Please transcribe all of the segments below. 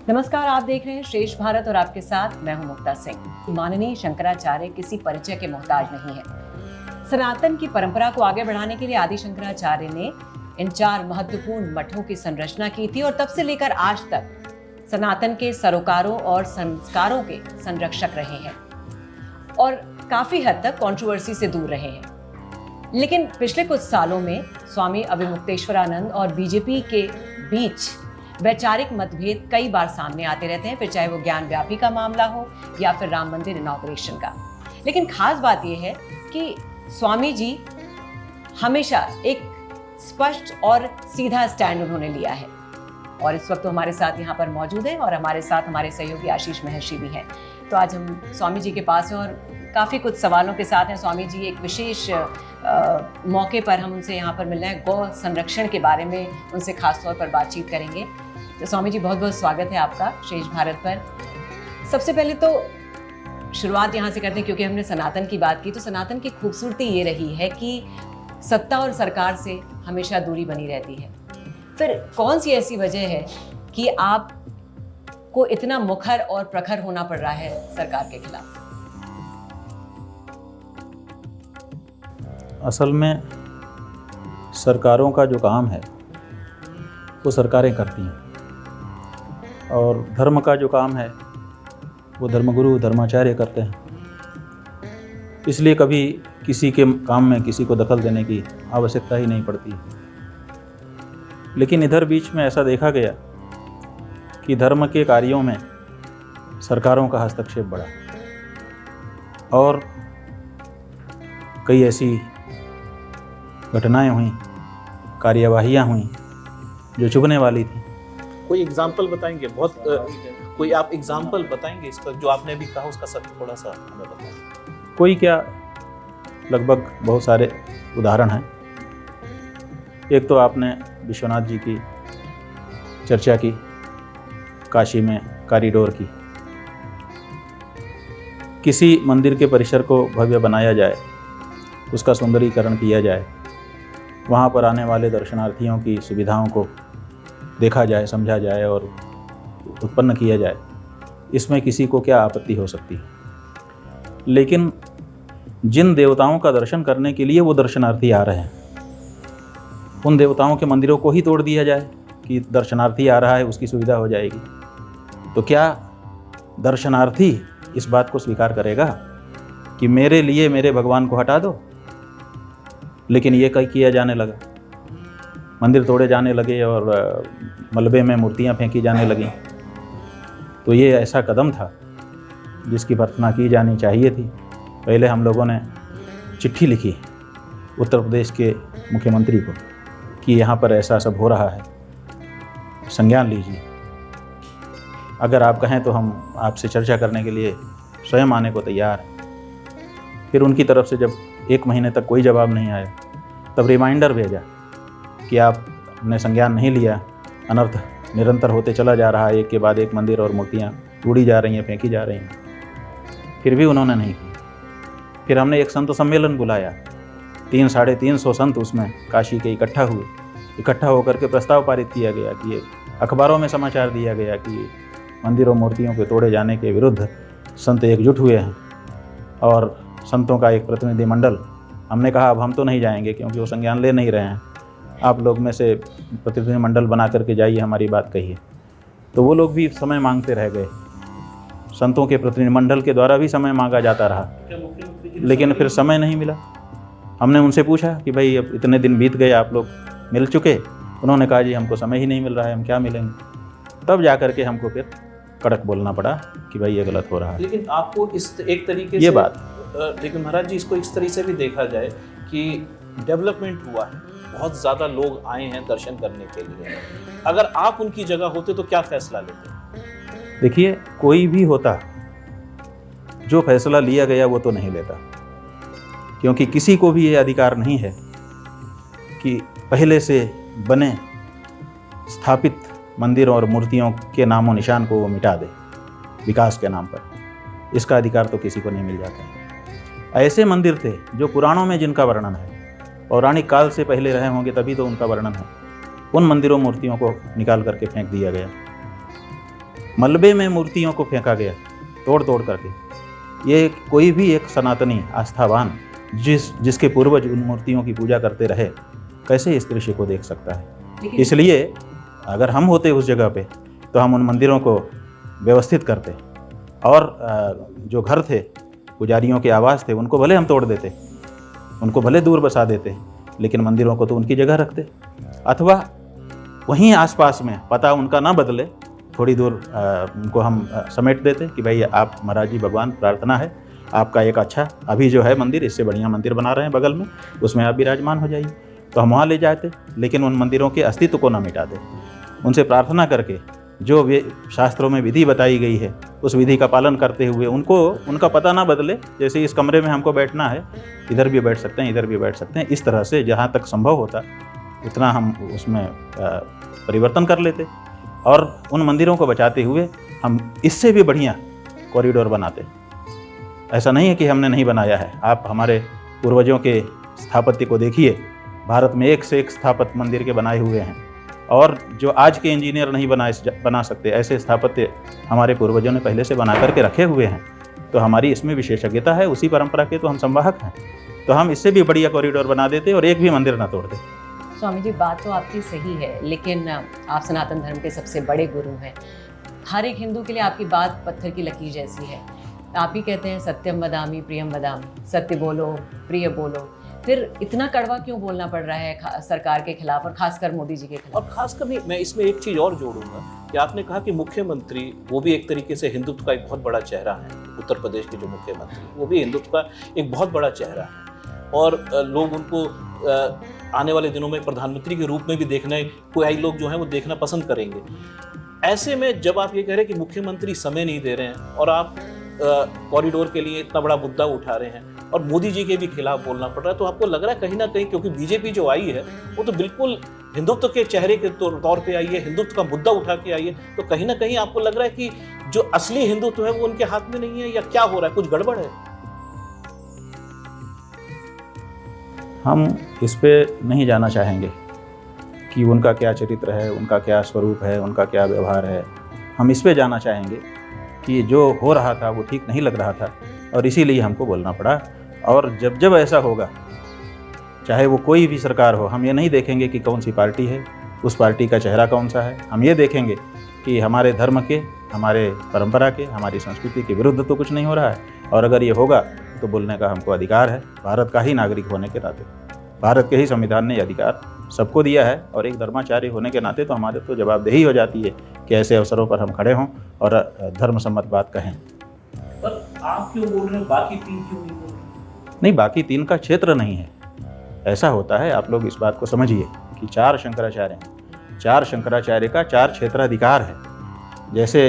नमस्कार, आप देख रहे हैं श्रेष्ठ भारत और आपके साथ मैं हूं मुक्ता सिंह। माननीय शंकराचार्य किसी परिचय के मोहताज नहीं है। सनातन की परंपरा को आगे बढ़ाने के लिए आदि शंकराचार्य ने इन 4 महत्वपूर्ण मठों की संरचना की थी और तब से लेकर आज तक सनातन के सरोकारों और संस्कारों के संरक्षक रहे हैं और काफी हद तक कंट्रोवर्सी से दूर रहे हैं। लेकिन पिछले कुछ सालों में स्वामी अभिमुक्तेश्वरानंद और बीजेपी के बीच वैचारिक मतभेद कई बार सामने आते रहते हैं, फिर चाहे वो ज्ञान व्यापी का मामला हो या फिर राम मंदिर इनॉग्रेशन का। लेकिन खास बात यह है कि स्वामी जी हमेशा एक स्पष्ट और सीधा स्टैंड उन्होंने लिया है और इस वक्त तो हमारे साथ यहाँ पर मौजूद है और हमारे साथ हमारे सहयोगी आशीष महर्षि भी हैं। तो आज हम स्वामी जी के पास हैं और काफ़ी कुछ सवालों के साथ हैं। स्वामी जी एक विशेष मौके पर हम उनसे यहाँ पर मिल रहे हैं, गौ संरक्षण के बारे में उनसे खास तौर पर बातचीत करेंगे। तो स्वामी जी बहुत बहुत स्वागत है आपका श्रेष्ठ भारत पर। सबसे पहले तो शुरुआत यहाँ से करते हैं क्योंकि हमने सनातन की बात की, तो सनातन की खूबसूरती ये रही है कि सत्ता और सरकार से हमेशा दूरी बनी रहती है। फिर कौन सी ऐसी वजह है कि आप को इतना मुखर और प्रखर होना पड़ रहा है सरकार के खिलाफ? असल में सरकारों का जो काम है वो सरकारें करती हैं और धर्म का जो काम है वो धर्मगुरु धर्माचार्य करते हैं। इसलिए कभी किसी के काम में किसी को दखल देने की आवश्यकता ही नहीं पड़ती। लेकिन इधर बीच में ऐसा देखा गया कि धर्म के कार्यों में सरकारों का हस्तक्षेप बढ़ा और कई ऐसी घटनाएं हुई, कार्यवाहियां हुई जो चुभने वाली थी। कोई एग्जाम्पल बताएंगे? कोई आप एग्जाम्पल बताएंगे इस पर जो आपने भी कहा, उसका सब थोड़ा सा हमें बताएं। कोई क्या, लगभग बहुत सारे उदाहरण हैं। एक तो आपने विश्वनाथ जी की चर्चा की, काशी में कॉरिडोर की। किसी मंदिर के परिसर को भव्य बनाया जाए, उसका सुंदरीकरण किया जाए, वहाँ पर आने वाले दर्शनार्थियों की सुविधाओं को देखा जाए, समझा जाए और उत्पन्न किया जाए, इसमें किसी को क्या आपत्ति हो सकती है। लेकिन जिन देवताओं का दर्शन करने के लिए वो दर्शनार्थी आ रहे हैं, उन देवताओं के मंदिरों को ही तोड़ दिया जाए कि दर्शनार्थी आ रहा है उसकी सुविधा हो जाएगी, तो क्या दर्शनार्थी इस बात को स्वीकार करेगा कि मेरे लिए मेरे भगवान को हटा दो? लेकिन ये कहीं किया जाने लगा, मंदिर तोड़े जाने लगे और मलबे में मूर्तियां फेंकी जाने लगी। तो ये ऐसा कदम था जिसकी भर्त्सना की जानी चाहिए थी। पहले हम लोगों ने चिट्ठी लिखी उत्तर प्रदेश के मुख्यमंत्री को कि यहाँ पर ऐसा सब हो रहा है, संज्ञान लीजिए। अगर आप कहें तो हम आपसे चर्चा करने के लिए स्वयं आने को तैयार हैं। फिर उनकी तरफ से जब 1 महीने तक कोई जवाब नहीं आया, तब रिमाइंडर भेजा कि आपने संज्ञान नहीं लिया, अनर्थ निरंतर होते चला जा रहा है, एक के बाद एक मंदिर और मूर्तियाँ तोड़ी जा रही हैं, फेंकी जा रही हैं। फिर भी उन्होंने नहीं की। फिर हमने एक संत सम्मेलन बुलाया, 300-350 संत उसमें काशी के इकट्ठा होकर के प्रस्ताव पारित किया गया कि अखबारों में समाचार दिया गया कि मंदिरों मूर्तियों के तोड़े जाने के विरुद्ध संत एकजुट हुए हैं और संतों का एक प्रतिनिधि मंडल। हमने कहा अब हम तो नहीं जाएंगे क्योंकि वो संज्ञान ले नहीं रहे हैं, आप लोग में से प्रतिनिधि मंडल बना करके जाइए, हमारी बात कहिए। तो वो लोग भी समय मांगते रह गए, संतों के प्रतिनिधि मंडल के द्वारा भी समय मांगा जाता रहा, लेकिन फिर समय नहीं मिला। हमने उनसे पूछा कि भाई अब इतने दिन बीत गए, आप लोग मिल चुके? उन्होंने कहा जी हमको समय ही नहीं मिल रहा है, हम क्या मिलेंगे। तब जा करके हमको फिर कड़क बोलना पड़ा कि भाई ये गलत हो रहा है। लेकिन आपको इस एक तरीके ये से बात, लेकिन महाराज जी इसको इस तरीके से भी देखा जाए कि डेवलपमेंट हुआ है, बहुत ज़्यादा लोग आए हैं दर्शन करने के लिए। अगर आप उनकी जगह होते तो क्या फैसला लेते? देखिए, कोई भी होता, जो फैसला लिया गया वो तो नहीं लेता, क्योंकि किसी को भी ये अधिकार नहीं है कि पहले से बने स्थापित मंदिरों और मूर्तियों के नामों निशान को वो मिटा दे विकास के नाम पर। इसका अधिकार तो किसी को नहीं मिल जाता। ऐसे मंदिर थे जो पुराणों में जिनका वर्णन है, पौराणिक काल से पहले रहे होंगे तभी तो उनका वर्णन है, उन मंदिरों मूर्तियों को निकाल करके फेंक दिया गया। मलबे में मूर्तियों को फेंका गया तोड़ तोड़ करके। ये कोई भी एक सनातनी आस्थावान जिसके पूर्वज उन मूर्तियों की पूजा करते रहे, कैसे इस दृश्य को देख सकता है। इसलिए अगर हम होते उस जगह पे तो हम उन मंदिरों को व्यवस्थित करते और जो घर थे, पुजारियों के आवास थे, उनको भले हम तोड़ देते, उनको भले दूर बसा देते, लेकिन मंदिरों को तो उनकी जगह रखते। अथवा वहीं आसपास में पता उनका ना बदले, थोड़ी दूर उनको हम समेट देते कि भाई आप महाराज जी भगवान प्रार्थना है, आपका एक अच्छा अभी जो है मंदिर, इससे बढ़िया मंदिर बना रहे हैं बगल में, उसमें आप विराजमान हो जाइए। तो हम वहाँ ले जाते, लेकिन उन मंदिरों के अस्तित्व को ना मिटाते। उनसे प्रार्थना करके जो वे शास्त्रों में विधि बताई गई है, उस विधि का पालन करते हुए उनका पता ना बदले। जैसे इस कमरे में हमको बैठना है, इधर भी बैठ सकते हैं, इधर भी बैठ सकते हैं, इस तरह से जहाँ तक संभव होता उतना हम उसमें परिवर्तन कर लेते और उन मंदिरों को बचाते हुए हम इससे भी बढ़िया कॉरिडोर बनाते। ऐसा नहीं है कि हमने नहीं बनाया है। आप हमारे पूर्वजों के स्थापत्य को देखिए, भारत में एक से एक स्थापत्य मंदिर के बनाए हुए हैं, और जो आज के इंजीनियर नहीं बना सकते, ऐसे स्थापत्य हमारे पूर्वजों ने पहले से बना करके रखे हुए हैं। तो हमारी इसमें विशेषज्ञता है, उसी परंपरा के तो हम संवाहक हैं। तो हम इससे भी बढ़िया कॉरिडोर बना देते और एक भी मंदिर ना तोड़ते। स्वामी जी, बात तो आपकी सही है, लेकिन आप सनातन धर्म के सबसे बड़े गुरु हैं। हर एक हिंदू के लिए आपकी बात पत्थर की लकीर जैसी है। आप ही कहते हैं सत्यम वदामि प्रियम वदामि, सत्य बोलो प्रिय बोलो। फिर इतना कड़वा क्यों बोलना पड़ रहा है सरकार के खिलाफ, और खासकर मोदी जी के खिलाफ? और खासकर नहीं, मैं इसमें एक चीज़ और जोड़ूंगा कि आपने कहा कि मुख्यमंत्री, वो भी एक तरीके से हिंदुत्व का एक बहुत बड़ा चेहरा है। उत्तर प्रदेश के जो मुख्यमंत्री, वो भी हिंदुत्व का एक बहुत बड़ा चेहरा है, और लोग उनको आने वाले दिनों में प्रधानमंत्री के रूप में भी देखने, कोई लोग जो हैं वो देखना पसंद करेंगे। ऐसे में जब आप ये कह रहे हैं कि मुख्यमंत्री समय नहीं दे रहे हैं और आप कॉरिडोर के लिए इतना बड़ा मुद्दा उठा रहे हैं और मोदी जी के भी खिलाफ बोलना पड़ रहा है, तो आपको लग रहा है कहीं ना कहीं, क्योंकि बीजेपी जो आई है वो तो बिल्कुल हिंदुत्व के चेहरे के तौर पे आई है, हिंदुत्व का मुद्दा उठा के आई है, तो कहीं ना कहीं आपको लग रहा है कि जो असली हिंदुत्व है वो उनके हाथ में नहीं है, या क्या हो रहा है, कुछ गड़बड़ है? हम इस पे नहीं जाना चाहेंगे कि उनका क्या चरित्र है, उनका क्या स्वरूप है, उनका क्या व्यवहार है। हम इस पे जाना चाहेंगे कि जो हो रहा था वो ठीक नहीं लग रहा था, और इसीलिए हमको बोलना पड़ा। और जब जब ऐसा होगा, चाहे वो कोई भी सरकार हो, हम ये नहीं देखेंगे कि कौन सी पार्टी है, उस पार्टी का चेहरा कौन सा है। हम ये देखेंगे कि हमारे धर्म के, हमारे परंपरा के, हमारी संस्कृति के विरुद्ध तो कुछ नहीं हो रहा है, और अगर ये होगा तो बोलने का हमको अधिकार है। भारत का ही नागरिक होने के नाते, भारत के ही संविधान ने अधिकार सबको दिया है, और एक धर्माचार्य होने के नाते तो हमारे तो जवाबदेही हो जाती है कि ऐसे अवसरों पर हम खड़े हों और धर्म सम्मत बात कहें। पर आप क्यों बोल रहे हैं, बाकी तीन क्यों नहीं बोल रहे? नहीं, बाकी तीन का क्षेत्र नहीं है। ऐसा होता है, आप लोग इस बात को समझिए कि 4 शंकराचार्य हैं, 4 शंकराचार्य का 4 क्षेत्राधिकार है। जैसे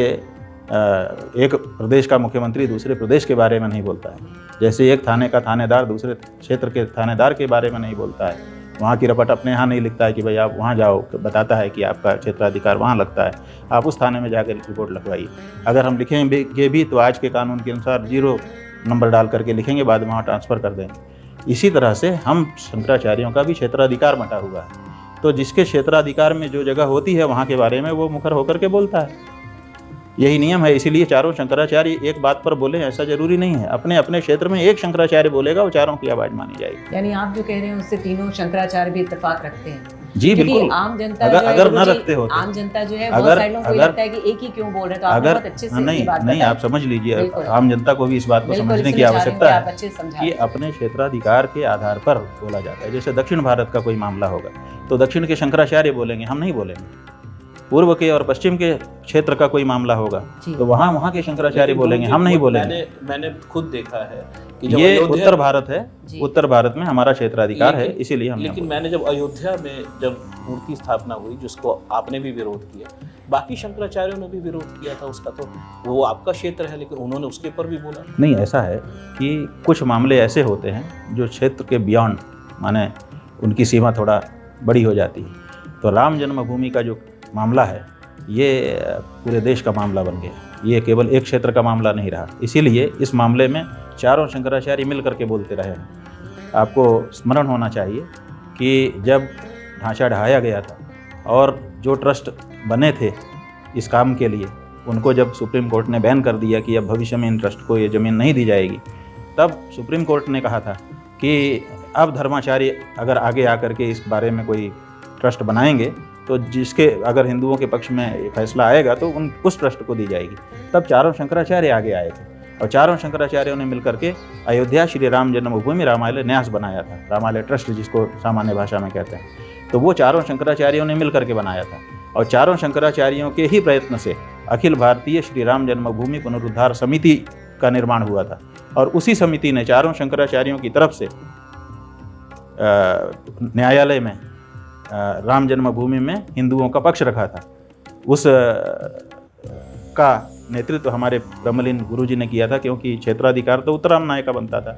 एक प्रदेश का मुख्यमंत्री दूसरे प्रदेश के बारे में नहीं बोलता है, जैसे एक थाने का थानेदार दूसरे क्षेत्र के थानेदार के बारे में नहीं बोलता है, वहाँ की रपट अपने यहाँ नहीं लिखता है कि भाई आप वहाँ जाओ, बताता है कि आपका क्षेत्राधिकार वहाँ लगता है, आप उस थाने में जाकर रिपोर्ट लिखवाइए। अगर हम लिखेंगे भी तो आज के कानून के अनुसार 0 नंबर डाल करके लिखेंगे, बाद में वहाँ ट्रांसफ़र कर देंगे। इसी तरह से हम शंकराचार्यों का भी क्षेत्राधिकार बंटा हुआ है, तो जिसके क्षेत्राधिकार में जो जगह होती है वहाँ के बारे में वो मुखर होकर के बोलता है। यही नियम है, इसीलिए चारों शंकराचार्य एक बात पर बोले ऐसा जरूरी नहीं है। अपने अपने क्षेत्र में एक शंकराचार्य बोलेगा, वो चारों की आवाज़ मानी जाएगी। यानी आप जो कह रहे हैं उससे तीनों शंकराचार्य भी इत्तेफाक रखते हैं? जी बिल्कुल। आम जनता अगर न रखते होते, आम जनता जो है बहुत सारे लोगों को लगता है कि एक ही क्यों बोल रहे, तो आपने बहुत अच्छे से नहीं, आप समझ लीजिए, आम जनता को भी इस बात को समझने की आवश्यकता है कि अपने क्षेत्राधिकार के आधार पर बोला जाता है। जैसे दक्षिण भारत का कोई मामला होगा तो दक्षिण के शंकराचार्य बोलेंगे, हम नहीं बोलेंगे। पूर्व के और पश्चिम के क्षेत्र का कोई मामला होगा तो वहाँ के शंकराचार्य बोलेंगे, हम नहीं बोलेंगे। मैंने खुद देखा है कि ये उत्तर भारत है, उत्तर भारत में हमारा क्षेत्राधिकार है, इसीलिए हम। लेकिन मैंने जब अयोध्या में जब मूर्ति स्थापना हुई, जिसको आपने भी विरोध किया, बाकी शंकराचार्यों ने भी विरोध किया था उसका, तो वो आपका क्षेत्र है, लेकिन उन्होंने उसके ऊपर भी बोला। नहीं, ऐसा है कि कुछ मामले ऐसे होते हैं जो क्षेत्र के बियॉन्ड, माने उनकी सीमा थोड़ा बड़ी हो जाती है। तो राम जन्मभूमि का जो मामला है ये पूरे देश का मामला बन गया, ये केवल एक क्षेत्र का मामला नहीं रहा। इसीलिए इस मामले में चारों शंकराचार्य मिल करके बोलते रहे हैं। आपको स्मरण होना चाहिए कि जब ढांचा ढाया गया था और जो ट्रस्ट बने थे इस काम के लिए, उनको जब सुप्रीम कोर्ट ने बैन कर दिया कि अब भविष्य में इन ट्रस्ट को ये ज़मीन नहीं दी जाएगी, तब सुप्रीम कोर्ट ने कहा था कि अब धर्माचार्य अगर आगे आकर के इस बारे में कोई ट्रस्ट बनाएंगे तो जिसके अगर हिंदुओं के पक्ष में फैसला आएगा तो उस ट्रस्ट को दी जाएगी। तब चारों शंकराचार्य आगे आए थे और चारों शंकराचार्यों ने मिलकर के अयोध्या श्री राम जन्मभूमि रामालय न्यास बनाया था, रामालय ट्रस्ट जिसको सामान्य भाषा में कहते हैं। तो वो चारों शंकराचार्यों ने मिलकर के बनाया था और चारों शंकराचार्यों के ही प्रयत्न से अखिल भारतीय श्री राम जन्मभूमि पुनरुद्धार समिति का निर्माण हुआ था और उसी समिति ने चारों शंकराचार्यों की तरफ से न्यायालय में राम जन्मभूमि में हिंदुओं का पक्ष रखा था। उस का नेतृत्व हमारे ब्रह्मलीन गुरुजी ने किया था, क्योंकि क्षेत्राधिकार तो उत्तराम नाय का बनता था,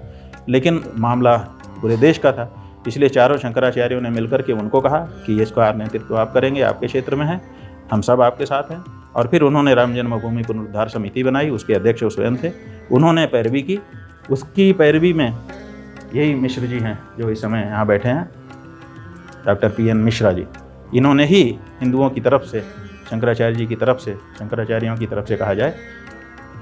लेकिन मामला पूरे देश का था। इसलिए चारों शंकराचार्यों ने मिलकर के उनको कहा कि इसका नेतृत्व आप करेंगे, आपके क्षेत्र में है, हम सब आपके साथ हैं। और फिर उन्होंने राम जन्मभूमि पुनरुद्धार समिति बनाई, उसके अध्यक्ष वो स्वयं थे। उन्होंने पैरवी की, उसकी पैरवी में यही मिश्र जी हैं जो इस समय यहाँ बैठे हैं, डॉक्टर PN मिश्रा जी। इन्होंने ही हिंदुओं की तरफ से, शंकराचार्य जी की तरफ से, शंकराचार्यों की तरफ से कहा जाए,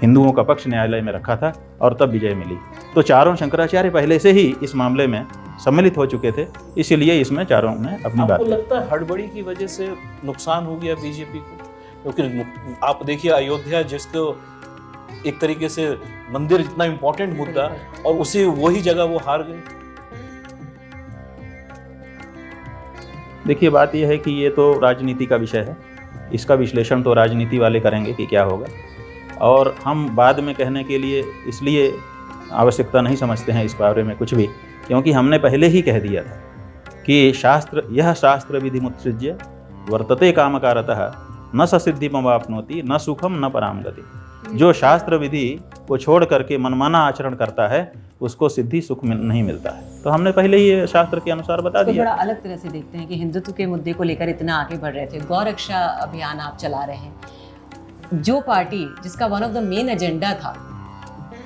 हिंदुओं का पक्ष न्यायालय में रखा था और तब विजय मिली। तो चारों शंकराचार्य पहले से ही इस मामले में सम्मिलित हो चुके थे, इसीलिए इसमें चारों ने अपनी बात। आपको लगता है हड़बड़ी की वजह से नुकसान हो गया बीजेपी को? क्योंकि आप देखिए अयोध्या, जिसको एक तरीके से मंदिर इतना इम्पोर्टेंट मुद्दा, और उसी वही जगह वो हार गए। देखिए, बात यह है कि ये तो राजनीति का विषय है, इसका विश्लेषण तो राजनीति वाले करेंगे कि क्या होगा, और हम बाद में कहने के लिए इसलिए आवश्यकता नहीं समझते हैं इस बारे में कुछ भी, क्योंकि हमने पहले ही कह दिया था कि शास्त्र विधि मुत्सृज्य वर्तते कामकारतः न ससिद्धिमवाप्नोति न सुखम न पराम गति। जो शास्त्र विधि को छोड़ करके मनमाना आचरण करता है उसको सिद्धि सुख नहीं मिलता है। तो हमने पहले ही शास्त्र के अनुसार बता दिया। थोड़ा अलग तरह से देखते हैं कि हिंदुत्व के मुद्दे को लेकर इतना आगे बढ़ रहे थे, गौरक्षा अभियान आप चला रहे हैं, जो पार्टी जिसका one of the main agenda था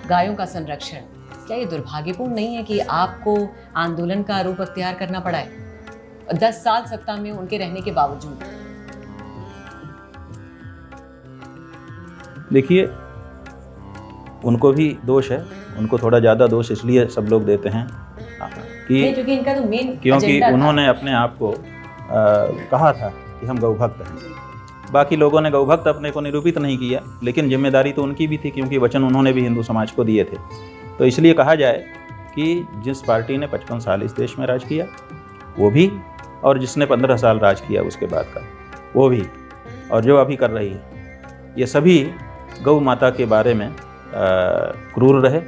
गायों का संरक्षण, क्या ये दुर्भाग्यपूर्ण नहीं है कि आपको आंदोलन का रूप अख्तियार करना पड़ा है 10 साल सत्ता में उनके रहने के बावजूद? देखिए, उनको भी दोष है, उनको थोड़ा ज़्यादा दोष इसलिए सब लोग देते हैं कि क्योंकि इनका तो मेन क्योंकि उन्होंने अपने आप को कहा था कि हम गौभक्त हैं। बाकी लोगों ने गौभक्त अपने को निरूपित नहीं किया, लेकिन जिम्मेदारी तो उनकी भी थी, क्योंकि वचन उन्होंने भी हिंदू समाज को दिए थे। तो इसलिए कहा जाए कि जिस पार्टी ने 55 साल इस देश में राज किया वो भी, और जिसने 15 साल राज किया उसके बाद का वो भी, और जो अभी कर रही है, ये सभी गौ माता के बारे में क्रूर रहे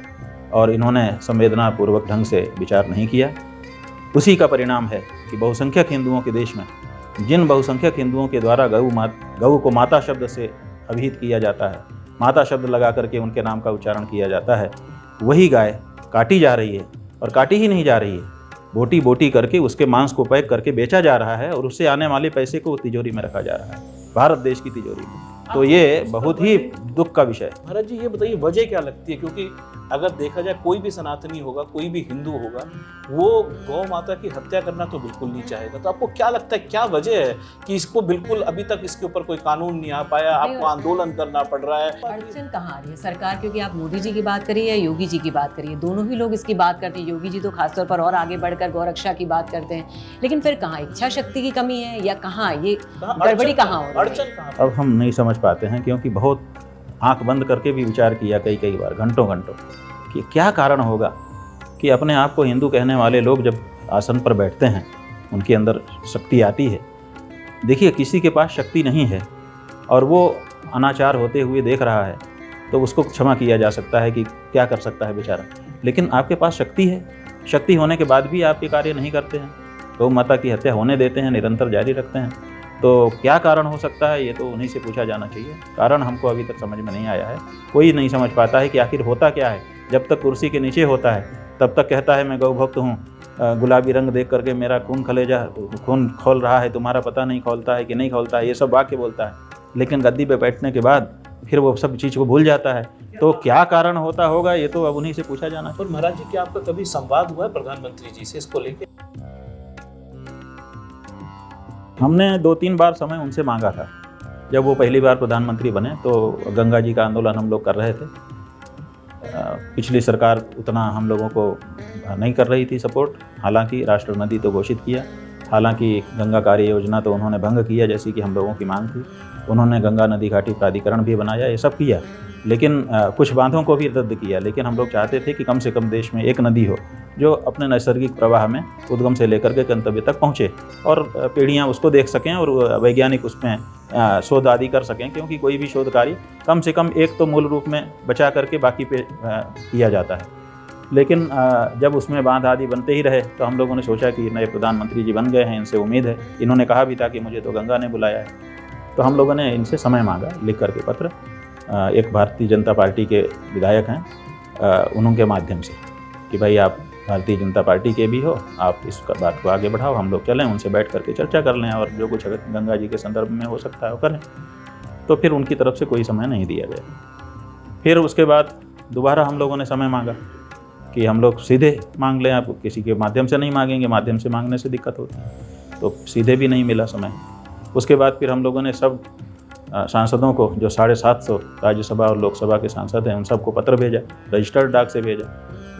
और इन्होंने संवेदनापूर्वक ढंग से विचार नहीं किया। उसी का परिणाम है कि बहुसंख्यक हिंदुओं के देश में, जिन बहुसंख्यक हिंदुओं के द्वारा गऊ को माता शब्द से अभिहित किया जाता है, माता शब्द लगा करके उनके नाम का उच्चारण किया जाता है, वही गाय काटी जा रही है, और काटी ही नहीं जा रही है, बोटी बोटी करके उसके मांस को पैक करके बेचा जा रहा है और उससे आने वाले पैसे को तिजोरी में रखा जा रहा है, भारत देश की तिजोरी में। तो ये बहुत ही दुख का विषय है। महाराज जी, ये बताइए वजह क्या लगती है? क्योंकि अगर देखा जाए, कोई भी सनातनी होगा, कोई भी हिंदू होगा, वो गौ माता की हत्या करना तो बिल्कुल नहीं चाहेगा। तो आपको क्या लगता है, क्या वजह है कि इसको बिल्कुल अभी तक इसके ऊपर कोई कानून नहीं आ पाया, आपको आंदोलन करना पड़ रहा है? अड़चन कहाँ आ रही है सरकार? क्योंकि आप मोदी जी की बात करिए या योगी जी की बात करिए, दोनों ही लोग इसकी बात करते हैं। योगी जी तो खासतौर पर और आगे बढ़कर गौरक्षा की बात करते हैं, लेकिन फिर कहाँ इच्छा शक्ति की कमी है या कहाँ ये गड़बड़ी कहाँ हो रही है? अड़चन कहाँ? अब हम नहीं समझ पाते हैं, क्योंकि बहुत आंख बंद करके भी विचार किया कई बार, घंटों कि क्या कारण होगा कि अपने आप को हिंदू कहने वाले लोग जब आसन पर बैठते हैं उनके अंदर शक्ति आती है। देखिए, किसी के पास शक्ति नहीं है और वो अनाचार होते हुए देख रहा है तो उसको क्षमा किया जा सकता है कि क्या कर सकता है बेचारा, लेकिन आपके पास शक्ति है, शक्ति होने के बाद भी आप ये कार्य नहीं करते हैं, गौ माता की हत्या होने देते हैं, निरंतर जारी रखते हैं। तो क्या कारण हो सकता है, ये तो उन्हीं से पूछा जाना चाहिए। कारण हमको अभी तक समझ में नहीं आया है, कोई नहीं समझ पाता है कि आखिर होता क्या है। जब तक कुर्सी के नीचे होता है तब तक कहता है मैं गौभक्त हूँ, गुलाबी रंग देख करके मेरा खून खून खोल रहा है, तुम्हारा पता नहीं खोलता है कि नहीं खोलता है, ये सब वाक्य बोलता है। लेकिन गद्दी पे बैठने के बाद फिर वो सब चीज़ को भूल जाता है। तो क्या कारण होता होगा, ये तो अब उन्हीं से पूछा जाना चाहिए। और महाराज जी, क्या आपका कभी संवाद हुआ है प्रधानमंत्री जी से इसको लेके? हमने 2-3 बार समय उनसे मांगा था, जब वो पहली बार प्रधानमंत्री बने तो गंगा जी का आंदोलन हम लोग कर रहे थे। पिछली सरकार उतना हम लोगों को नहीं कर रही थी सपोर्ट, हालांकि राष्ट्र नदी तो घोषित किया, हालांकि गंगा कार्य योजना तो उन्होंने भंग किया जैसी कि हम लोगों की मांग थी। उन्होंने गंगा नदी घाटी प्राधिकरण भी बनाया, ये सब किया, लेकिन कुछ बांधों को भी रद्द किया। लेकिन हम लोग चाहते थे कि कम से कम देश में एक नदी हो जो अपने नैसर्गिक प्रवाह में उद्गम से लेकर के गंतव्य तक पहुँचे और पीढ़ियाँ उसको देख सकें और वैज्ञानिक उसमें शोध आदि कर सकें, क्योंकि कोई भी शोध कार्य कम से कम एक तो मूल रूप में बचा करके बाकी पे किया जाता है। लेकिन जब उसमें बांध आदि बनते ही रहे तो हम लोगों ने सोचा कि नए प्रधानमंत्री जी बन गए हैं, इनसे उम्मीद है। इन्होंने कहा भी था कि मुझे तो गंगा ने बुलाया है, तो हम लोगों ने इनसे समय मांगा लिख करके पत्र। एक भारतीय जनता पार्टी के विधायक हैं, उनके माध्यम से कि भाई आप भारतीय जनता पार्टी के भी हो, आप इस बात को आगे बढ़ाओ, हम लोग चलें, उनसे बैठ करके चर्चा कर लें और जो कुछ अगर गंगा जी के संदर्भ में हो सकता है वो करें। तो फिर उनकी तरफ से कोई समय नहीं दिया गया। फिर उसके बाद दोबारा हम लोगों ने समय मांगा कि हम लोग सीधे मांग लें, आप किसी के माध्यम से नहीं मांगेंगे, माध्यम से मांगने से दिक्कत होती है, तो सीधे भी नहीं मिला समय। उसके बाद फिर हम लोगों ने सब सांसदों को, जो 750 राज्यसभा और लोकसभा के सांसद हैं, उन सबको पत्र भेजा, रजिस्टर्ड डाक से भेजा,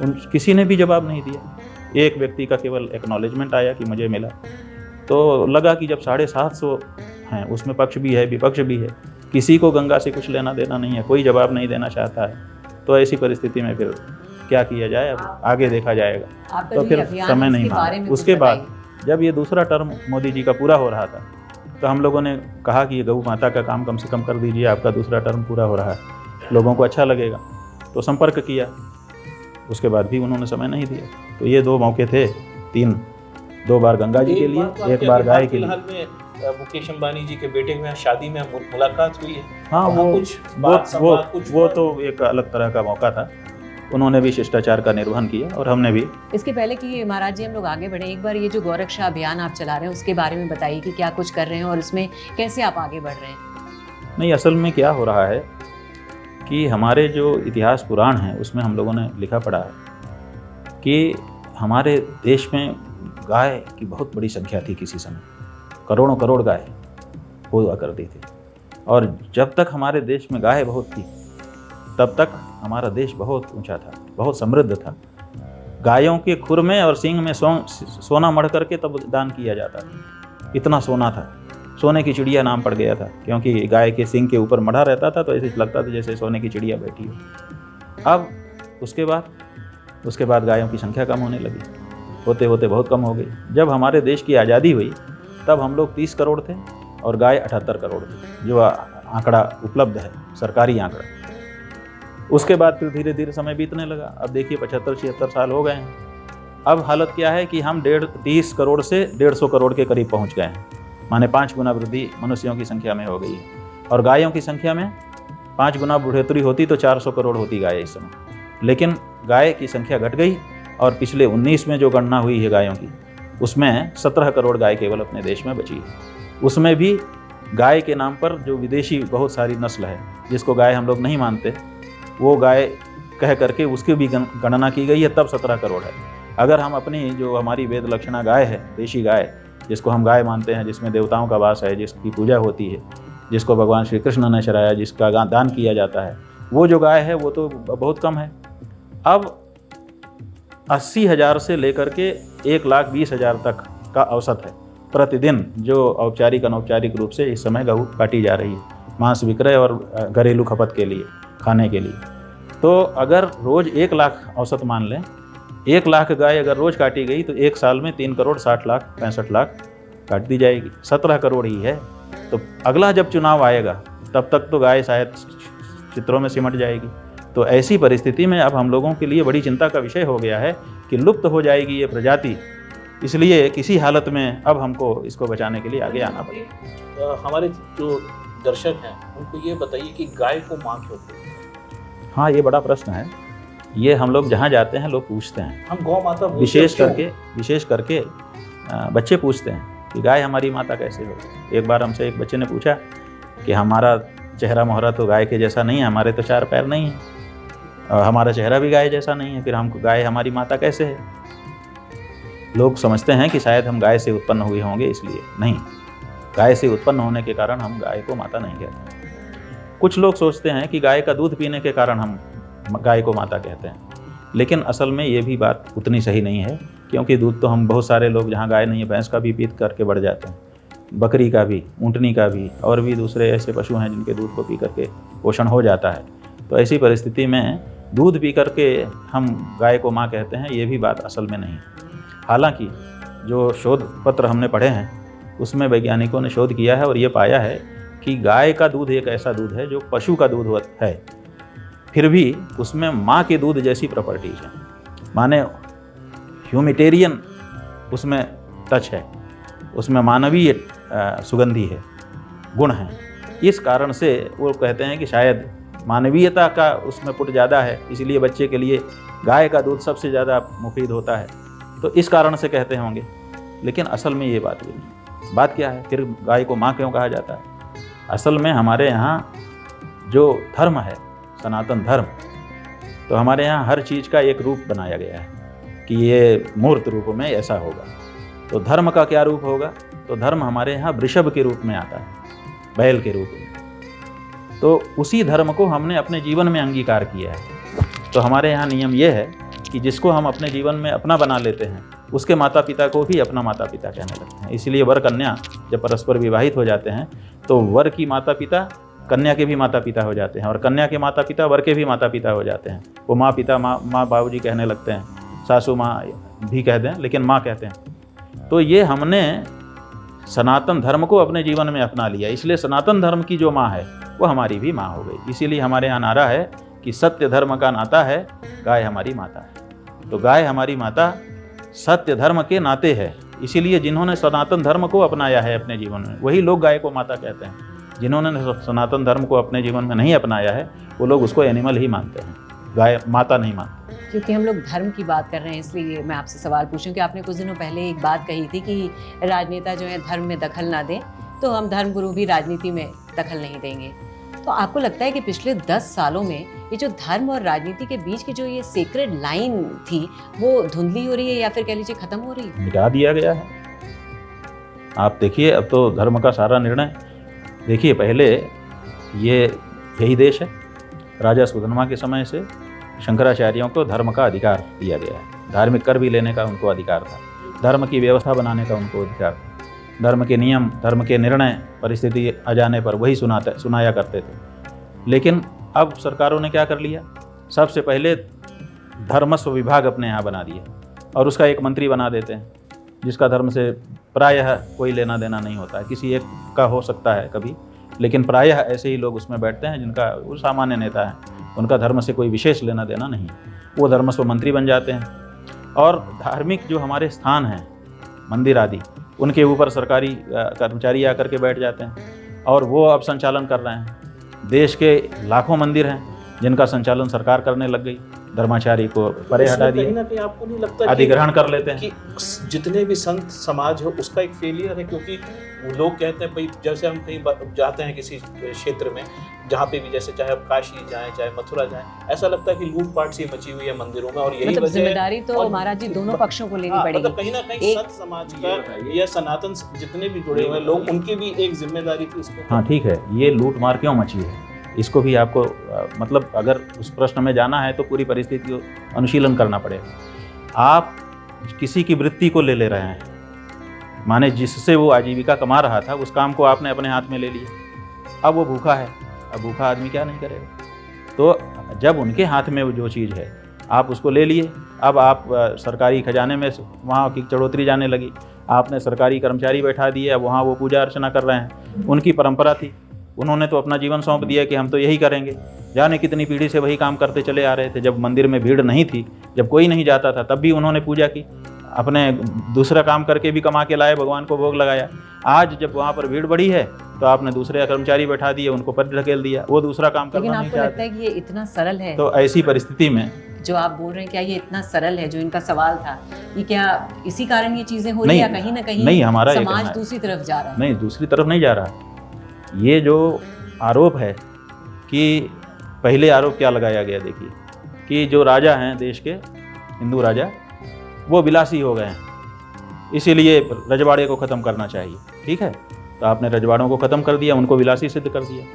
उन किसी ने भी जवाब नहीं दिया। एक व्यक्ति का केवल एक्नॉलेजमेंट आया कि मुझे मिला। तो लगा कि जब 750 हैं, उसमें पक्ष भी है विपक्ष भी है, किसी को गंगा से कुछ लेना देना नहीं है, कोई जवाब नहीं देना चाहता है, तो ऐसी परिस्थिति में फिर क्या किया जाए, अब आगे देखा जाएगा। तो फिर समय नहीं मांगा। उसके बाद जब ये दूसरा टर्म मोदी जी का पूरा हो रहा था तो हम लोगों ने कहा कि ये गौ माता का काम कम से कम कर दीजिए, आपका दूसरा टर्म पूरा हो रहा है, लोगों को अच्छा लगेगा। तो संपर्क किया, उसके बाद भी उन्होंने समय नहीं दिया। तो ये 2 मौके थे, 2 बार गंगा जी के लिए, एक बार गाय के लिए। मुकेश अंबानी जी के बेटे में शादी में मुलाकात हुई है। हाँ, वो तो एक अलग तरह का मौका था, उन्होंने भी शिष्टाचार का निर्वहन किया और हमने भी। इसके पहले कि महाराज जी हम लोग आगे बढ़े, एक बार ये जो गौरक्षा अभियान आप चला रहे हैं उसके बारे में बताइए कि क्या कुछ कर रहे हैं और उसमें कैसे आप आगे बढ़ रहे हैं। नहीं, असल में क्या हो रहा है कि हमारे जो इतिहास पुराण हैं उसमें हम लोगों ने लिखा पढ़ा है कि हमारे देश में गाय की बहुत बड़ी संख्या थी किसी समय, करोड़ों करोड़ गाय हुआ करती थी। और जब तक हमारे देश में गाय बहुत थी तब तक हमारा देश बहुत ऊंचा था, बहुत समृद्ध था। गायों के खुर में और सींग में सोना मढ़ करके तब दान किया जाता था, इतना सोना था। सोने की चिड़िया नाम पड़ गया था, क्योंकि गाय के सींग के ऊपर मढ़ा रहता था तो ऐसे लगता था जैसे सोने की चिड़िया बैठी हो। अब उसके बाद गायों की संख्या कम होने लगी, होते होते बहुत कम हो गई। जब हमारे देश की आज़ादी हुई तब हम लोग 30 करोड़ थे और गाय 78 करोड़ थी, जो आंकड़ा उपलब्ध है, सरकारी आंकड़ा। उसके बाद फिर धीरे धीरे समय बीतने लगा। अब देखिए 75-76 साल हो गए हैं। अब हालत क्या है कि हम 30 करोड़ से 150 करोड़ के करीब पहुंच गए हैं, माने 5 गुना वृद्धि मनुष्यों की संख्या में हो गई है। और गायों की संख्या में 5 गुना बढ़ोतरी होती तो 400 करोड़ होती गाय इस समय। लेकिन गाय की संख्या घट गई और पिछले 19 में जो गणना हुई है गायों की, उसमें 17 करोड़ गाय केवल अपने देश में बची है। उसमें भी गाय के नाम पर जो विदेशी बहुत सारी नस्ल है, जिसको गाय हम लोग नहीं मानते, वो गाय कह करके उसकी भी गणना की गई है, तब 17 करोड़ है। अगर हम अपनी जो हमारी वेद लक्षणा गाय है, देशी गाय, जिसको हम गाय मानते हैं, जिसमें देवताओं का वास है, जिसकी पूजा होती है, जिसको भगवान श्री कृष्ण ने चराया, जिसका दान किया जाता है, वो जो गाय है वो तो बहुत कम है। अब 80,000 से लेकर के 1,20,000 तक का औसत है प्रतिदिन, जो औपचारिक अनौपचारिक रूप से इस समय गऊ काटी जा रही है, मांस विक्रय और घरेलू खपत के लिए, खाने के लिए। तो अगर रोज़ 1 लाख औसत मान लें, 1 लाख गाय अगर रोज़ काटी गई तो 1 साल में 3 करोड़ 60 लाख 65 लाख काट दी जाएगी। 17 करोड़ ही है। तो अगला जब चुनाव आएगा तब तक तो गाय शायद चित्रों में सिमट जाएगी। तो ऐसी परिस्थिति में अब हम लोगों के लिए बड़ी चिंता का विषय हो गया है कि लुप्त हो जाएगी ये प्रजाति। इसलिए किसी हालत में अब हमको इसको बचाने के लिए आगे आना पड़ेगा। हमारे जो दर्शक हैं उनको ये बताइए कि गाय को माँ क्यों कहते हैं? हाँ, ये बड़ा प्रश्न है। ये हम लोग जहाँ जाते हैं लोग पूछते हैं, हम गौ माता विशेष करके बच्चे पूछते हैं कि गाय हमारी माता कैसे हो। एक बार हमसे एक बच्चे ने पूछा कि हमारा चेहरा मोहरा तो गाय के जैसा नहीं है, हमारे तो 4 पैर नहीं है, हमारा चेहरा भी गाय जैसा नहीं है, फिर हमको गाय हमारी माता कैसे है? लोग समझते हैं कि शायद हम गाय से उत्पन्न हुए होंगे, इसलिए नहीं। गाय से उत्पन्न होने के कारण हम गाय को माता नहीं कहते। कुछ लोग सोचते हैं कि गाय का दूध पीने के कारण हम गाय को माता कहते हैं, लेकिन असल में ये भी बात उतनी सही नहीं है, क्योंकि दूध तो हम बहुत सारे लोग जहाँ गाय नहीं है भैंस का भी पी करके बढ़ जाते हैं, बकरी का भी, ऊँटनी का भी, और भी दूसरे ऐसे पशु हैं जिनके दूध को पी करके पोषण हो जाता है। तो ऐसी परिस्थिति में दूध पी करके हम गाय को माँ कहते हैं, ये भी बात असल में नहीं है। हालांकि जो शोध पत्र हमने पढ़े हैं उसमें वैज्ञानिकों ने शोध किया है और ये पाया है कि गाय का दूध एक ऐसा दूध है जो पशु का दूध है, फिर भी उसमें माँ के दूध जैसी प्रॉपर्टीज हैं, माने ह्यूमिटेरियन उसमें टच है, उसमें मानवीय सुगंधी है, गुण है। इस कारण से वो कहते हैं कि शायद मानवीयता का उसमें पुट ज़्यादा है, इसलिए बच्चे के लिए गाय का दूध सबसे ज़्यादा मुफीद होता है, तो इस कारण से कहते होंगे। लेकिन असल में ये बात भी नहीं। बात क्या है, फिर गाय को माँ क्यों कहा जाता है? असल में हमारे यहाँ जो धर्म है, सनातन धर्म, तो हमारे यहाँ हर चीज़ का एक रूप बनाया गया है कि ये मूर्त रूप में ऐसा होगा। तो धर्म का क्या रूप होगा? तो धर्म हमारे यहाँ वृषभ के रूप में आता है, बैल के रूप में। तो उसी धर्म को हमने अपने जीवन में अंगीकार किया है। तो हमारे यहाँ नियम ये है कि जिसको हम अपने जीवन में अपना बना लेते हैं उसके माता पिता को भी अपना माता पिता कहने लगते हैं। इसलिए वर कन्या जब परस्पर विवाहित हो जाते हैं तो वर की माता पिता कन्या के भी माता पिता हो जाते हैं, और कन्या के माता पिता वर के भी माता पिता हो जाते हैं। वो माँ पिता माँ बाबूजी कहने लगते हैं, सासू माँ भी कह दें लेकिन माँ कहते हैं। तो ये हमने सनातन धर्म को अपने जीवन में अपना लिया, इसलिए सनातन धर्म की जो माँ है वो हमारी भी माँ हो गई। इसीलिए हमारे यहाँ नारा है कि सत्य धर्म का नाता है, गाय हमारी माता है। तो गाय हमारी माता सत्य धर्म के नाते है, इसीलिए जिन्होंने सनातन धर्म को अपनाया है अपने जीवन में वही लोग गाय को माता कहते हैं। जिन्होंने सनातन धर्म को अपने जीवन में नहीं अपनाया है वो लोग उसको एनिमल ही मानते हैं, गाय माता नहीं मानते। क्योंकि हम लोग धर्म की बात कर रहे हैं इसलिए मैं आपसे सवाल पूछूं कि आपने कुछ दिनों पहले एक बात कही थी कि राजनेता जो है धर्म में दखल ना दें, तो हम धर्मगुरु भी राजनीति में दखल नहीं देंगे। तो आपको लगता है कि पिछले 10 सालों में ये जो धर्म और राजनीति के बीच की जो ये सीक्रेट लाइन थी वो धुंधली हो रही है या फिर कह लीजिए खत्म हो रही है? मिटा दिया गया है। आप देखिए, अब तो धर्म का सारा निर्णय देखिए, पहले यही देश है, राजा सुधर्मा के समय से शंकराचार्यों को धर्म का अधिकार दिया गया है। धार्मिक कर भी लेने का उनको अधिकार था, धर्म की व्यवस्था बनाने का उनको अधिकार था, धर्म के नियम, धर्म के निर्णय परिस्थिति आ जाने पर वही सुनाया करते थे। लेकिन अब सरकारों ने क्या कर लिया, सबसे पहले धर्मस्व विभाग अपने यहाँ बना दिया और उसका एक मंत्री बना देते हैं जिसका धर्म से प्रायः कोई लेना देना नहीं होता है। किसी एक का हो सकता है कभी, लेकिन प्रायः ऐसे ही लोग उसमें बैठते हैं जिनका वो सामान्य नेता है, उनका धर्म से कोई विशेष लेना देना नहीं, वो धर्मस्व मंत्री बन जाते हैं। और धार्मिक जो हमारे स्थान हैं, मंदिर आदि, उनके ऊपर सरकारी कर्मचारी आकर के बैठ जाते हैं और वो अब संचालन कर रहे हैं। देश के लाखों मंदिर हैं जिनका संचालन सरकार करने लग गई, धर्माचारी को परे हटा दिया, कहीं ना कहीं आपको नहीं लगता अधिग्रहण कर लेते हैं कि जितने भी संत समाज है उसका एक फेलियर है? क्योंकि वो लोग कहते हैं भाई, जैसे हम कहीं जाते हैं किसी क्षेत्र में जहाँ पे भी, जैसे चाहे आप काशी जाएं चाहे मथुरा जाएं, ऐसा लगता है कि लूटपाट सी मची हुई है मंदिरों में। और यही मतलब वजह जिम्मेदारी तो महाराज जी दोनों पक्षों को लेनी पड़ेगी। मतलब कहीं ना कहीं संत समाज का या सनातन जितने भी जुड़े हुए लोग, उनकी भी एक जिम्मेदारी थी इसको। हाँ ठीक है, ये लूट मार क्यों मची है इसको भी आपको मतलब अगर उस प्रश्न में जाना है तो पूरी परिस्थिति को अनुशीलन करना पड़ेगा। आप किसी की वृत्ति को ले रहे हैं, माने जिससे वो आजीविका कमा रहा था उस काम को आपने अपने हाथ में ले लिया। अब वो भूखा है, अब भूखा आदमी क्या नहीं करेगा। तो जब उनके हाथ में वो जो चीज़ है आप उसको ले लिए, अब आप सरकारी खजाने में वहाँ की चढ़ोतरी जाने लगी, आपने सरकारी कर्मचारी बैठा दिए, अब वहाँ वो पूजा अर्चना कर रहे हैं। उनकी परंपरा थी, उन्होंने तो अपना जीवन सौंप दिया कि हम तो यही करेंगे। जाने कितनी पीढ़ी से वही काम करते चले आ रहे थे। जब मंदिर में भीड़ नहीं थी, जब कोई नहीं जाता था, तब भी उन्होंने पूजा की, अपने दूसरा काम करके भी कमा के लाए, भगवान को भोग लगाया। आज जब वहाँ पर भीड़ बढ़ी है तो आपने दूसरे कर्मचारी बैठा दिए, उनको पर ढकेल दिया, वो दूसरा काम करना नहीं चाहते। लेकिन आपको लगता है कि ये इतना सरल है? तो ऐसी परिस्थिति में जो आप बोल रहे हैं, क्या ये इतना सरल है? जो इनका सवाल था, ये क्या इसी कारण ये चीजें हो रही है या कहीं ना कहीं नहीं, हमारा समाज दूसरी तरफ जा रहा है? नहीं, दूसरी तरफ नहीं जा रहा। ये जो आरोप है कि पहले आरोप क्या लगाया गया, देखिए कि जो राजा हैं देश के, हिंदू राजा, वो विलासी हो गए हैं, इसीलिए रजवाड़े को ख़त्म करना चाहिए। ठीक है, तो आपने रजवाड़ों को ख़त्म कर दिया, उनको विलासी सिद्ध कर दिया।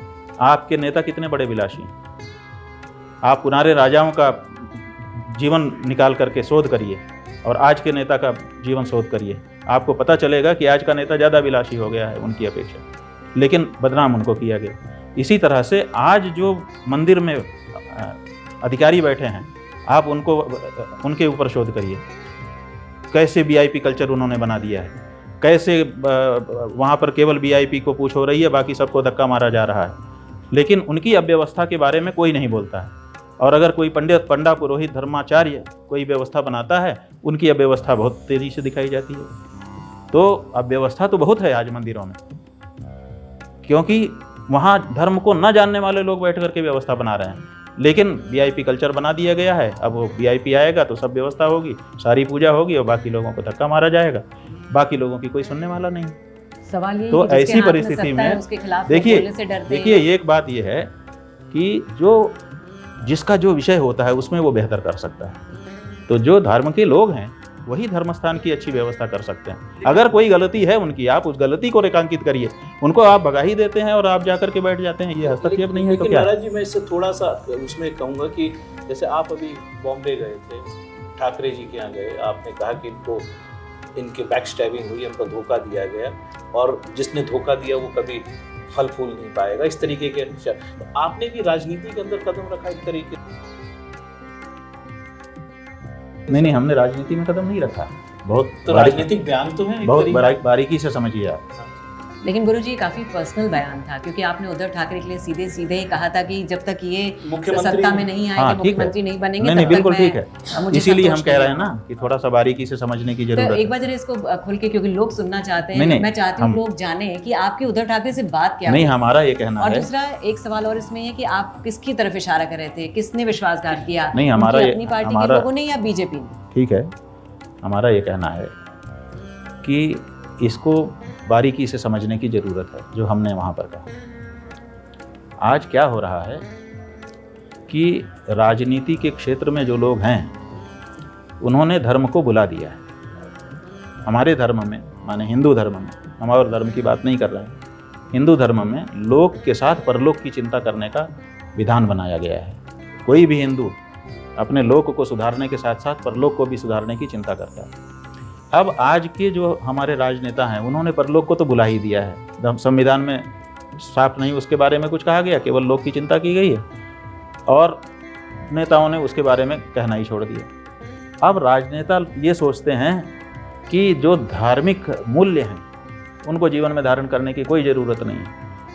आपके नेता कितने बड़े विलासी हैं। आप पुराने राजाओं का जीवन निकाल करके शोध करिए और आज के नेता का जीवन शोध करिए, आपको पता चलेगा कि आज का नेता ज़्यादा विलासी हो गया है उनकी अपेक्षा, लेकिन बदनाम उनको किया गया। इसी तरह से आज जो मंदिर में अधिकारी बैठे हैं, आप उनके ऊपर शोध करिए, कैसे वीआईपी कल्चर उन्होंने बना दिया है, कैसे वहाँ पर केवल वीआईपी को पूछ हो रही है, बाकी सबको धक्का मारा जा रहा है, लेकिन उनकी अव्यवस्था के बारे में कोई नहीं बोलता है। और अगर कोई पंडा पुरोहित धर्माचार्य कोई व्यवस्था बनाता है, उनकी अव्यवस्था बहुत तेज़ी से दिखाई जाती है। तो अव्यवस्था तो बहुत है आज मंदिरों में, क्योंकि वहाँ धर्म को न जानने वाले लोग बैठ करके व्यवस्था बना रहे हैं, लेकिन वीआईपी कल्चर बना दिया गया है। अब वो वीआईपी आएगा तो सब व्यवस्था होगी, सारी पूजा होगी और बाकी लोगों को धक्का मारा जाएगा, बाकी लोगों की कोई सुनने वाला नहीं। सवाल ये तो ऐसी परिस्थिति में देखिए एक बात ये है कि जिसका जो विषय होता है उसमें वो बेहतर कर सकता है। तो जो धर्म के लोग हैं वही धर्म स्थान की अच्छी व्यवस्था कर सकते हैं। अगर कोई गलती है उनकी, आप उस गलती को रेखांकित करिए, उनको आप भगा ही देते हैं और आप जाकर के बैठ जाते हैं, ये हस्तक्षेप नहीं है तो क्या? महाराज जी, मैं इससे थोड़ा सा उसमें कहूँगा कि जैसे आप अभी बॉम्बे गए थे, ठाकरे जी के यहाँ गए, आपने कहा कि इनके बैक स्टैबिंग हुई, इनको धोखा दिया गया और जिसने धोखा दिया वो कभी फल फूल नहीं पाएगा, इस तरीके के। तो आपने भी राजनीति के अंदर कदम रखा एक तरीके? नहीं, हमने राजनीति में कदम नहीं रखा। बहुत तो राजनीतिक बयान तो है, बहुत बारीकी से समझिए आप। लेकिन गुरुजी काफी पर्सनल बयान था, क्योंकि आपने उद्धव ठाकरे के लिए सीधे सीधे ही कहा था कि जब तक ये सत्ता में नहीं आएंगे, मुख्यमंत्री नहीं बनेंगे, नहीं, बिल्कुल ठीक है। इसीलिए हम कह रहे हैं ना कि थोड़ा सा बारीकी से समझने की जरूरत है। एक बार जरा इसको खुल के, क्योंकि लोग सुनना चाहते हैं, मैं चाहती हूँ लोग जाने कि आपकी उद्धव ठाकरे से बात क्या नहीं, हमारा ये कहना है। और दूसरा एक सवाल और इसमें है कि आप किसकी तरफ इशारा कर रहे थे, किसने विश्वासघात किया? नहीं, हमारा अपनी पार्टी के लोगों ने या बीजेपी ने? ठीक है, हमारा ये कहना है कि इसको बारीकी से समझने की ज़रूरत है जो हमने वहाँ पर कहा। आज क्या हो रहा है कि राजनीति के क्षेत्र में जो लोग हैं उन्होंने धर्म को बुला दिया है। हमारे धर्म में, माने हिंदू धर्म में, हम और धर्म की बात नहीं कर रहे हैं, हिंदू धर्म में लोक के साथ परलोक की चिंता करने का विधान बनाया गया है। कोई भी हिंदू अपने लोक को सुधारने के साथ साथ परलोक को भी सुधारने की चिंता करता है। अब आज के जो हमारे राजनेता हैं उन्होंने परलोक को तो बुला ही दिया है, संविधान में साफ नहीं उसके बारे में कुछ कहा गया, केवल लोक की चिंता की गई है और नेताओं ने उसके बारे में कहना ही छोड़ दिया। अब राजनेता ये सोचते हैं कि जो धार्मिक मूल्य हैं उनको जीवन में धारण करने की कोई ज़रूरत नहीं है,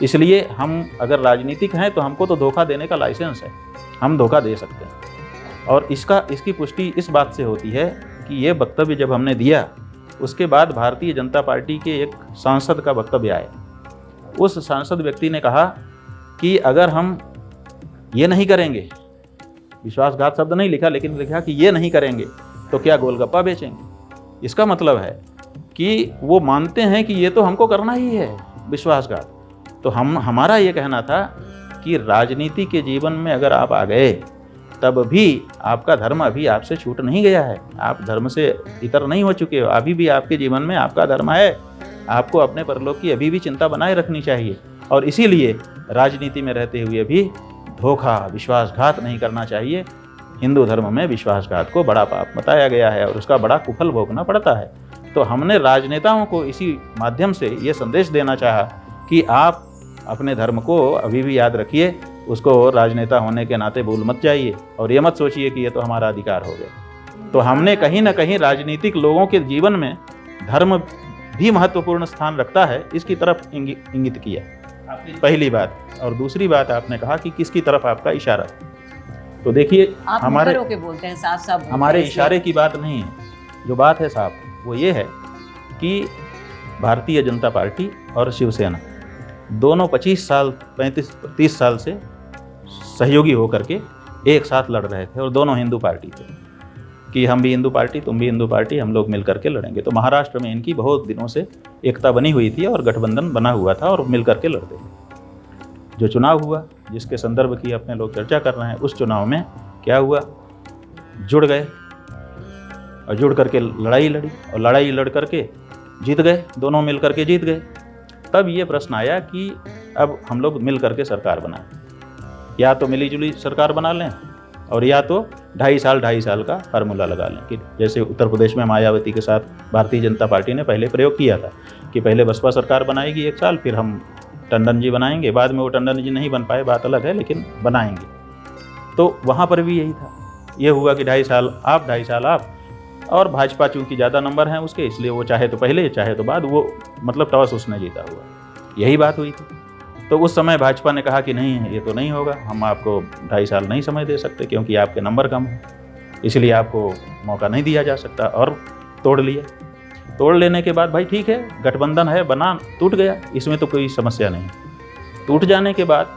इसलिए हम अगर राजनीतिक हैं तो हमको तो धोखा देने का लाइसेंस है, हम धोखा दे सकते हैं। और इसकी पुष्टि इस बात से होती है कि ये वक्तव्य जब हमने दिया उसके बाद भारतीय जनता पार्टी के एक सांसद का वक्तव्य आया। उस सांसद व्यक्ति ने कहा कि अगर हम ये नहीं करेंगे, विश्वासघात शब्द नहीं लिखा लेकिन लिखा कि ये नहीं करेंगे तो क्या गोलगप्पा बेचेंगे। इसका मतलब है कि वो मानते हैं कि ये तो हमको करना ही है विश्वासघात। तो हमारा ये कहना था कि राजनीति के जीवन में अगर आप आ गए तब भी आपका धर्म अभी आपसे छूट नहीं गया है, आप धर्म से इतर नहीं हो चुके हो, अभी भी आपके जीवन में आपका धर्म है, आपको अपने परलोक की अभी भी चिंता बनाए रखनी चाहिए। और इसीलिए राजनीति में रहते हुए भी धोखा, विश्वासघात नहीं करना चाहिए। हिंदू धर्म में विश्वासघात को बड़ा पाप बताया गया है और उसका बड़ा कुफल भोगना पड़ता है। तो हमने राजनेताओं को इसी माध्यम से ये संदेश देना चाहा कि आप अपने धर्म को अभी भी याद रखिए, उसको राजनेता होने के नाते भूल मत जाइए और ये मत सोचिए कि ये तो हमारा अधिकार हो गया। तो हमने कहीं ना कहीं राजनीतिक लोगों के जीवन में धर्म भी महत्वपूर्ण स्थान रखता है, इसकी तरफ इंगित किया, पहली बात। और दूसरी बात आपने कहा कि किसकी तरफ आपका इशारा। तो देखिए हमारे बोलते हैं साफ हमारे इशारे की बात नहीं है, जो बात है साफ वो ये है कि भारतीय जनता पार्टी और शिवसेना दोनों 25 साल 35-30 साल से सहयोगी होकर के एक साथ लड़ रहे थे और दोनों हिंदू पार्टी थे कि हम भी हिंदू पार्टी, तुम भी हिंदू पार्टी, हम लोग मिल करके लड़ेंगे। तो महाराष्ट्र में इनकी बहुत दिनों से एकता बनी हुई थी और गठबंधन बना हुआ था और मिल करके लड़ते थे। जो चुनाव हुआ जिसके संदर्भ की अपने लोग चर्चा कर रहे हैं, उस चुनाव में क्या हुआ, जुड़ गए और जुड़ करके लड़ाई लड़ी और लड़ाई लड़ करके जीत गए, दोनों मिल करके जीत गए। तब ये प्रश्न आया कि अब हम लोग मिल करके सरकार बनाएं, या तो मिलीजुली सरकार बना लें और या तो 2.5 साल का फार्मूला लगा लें, कि जैसे उत्तर प्रदेश में मायावती के साथ भारतीय जनता पार्टी ने पहले प्रयोग किया था कि पहले बसपा सरकार बनाएगी 1 साल, फिर हम टंडन जी बनाएंगे। बाद में वो टंडन जी नहीं बन पाए, बात अलग है, लेकिन बनाएंगे। तो वहाँ पर भी यही था, ये हुआ कि 2.5 साल आप 2.5 साल आप, और भाजपा चूंकि ज़्यादा नंबर हैं उसके, इसलिए वो चाहे तो पहले चाहे तो बाद, वो मतलब टॉस उसने जीता हुआ, यही बात हुई थी। तो उस समय भाजपा ने कहा कि नहीं, ये तो नहीं होगा, हम आपको 2.5 साल नहीं समय दे सकते क्योंकि आपके नंबर कम है, इसलिए आपको मौका नहीं दिया जा सकता, और तोड़ लिया। तोड़ लेने के बाद भाई ठीक है, गठबंधन है, बना, टूट गया, इसमें तो कोई समस्या नहीं। टूट जाने के बाद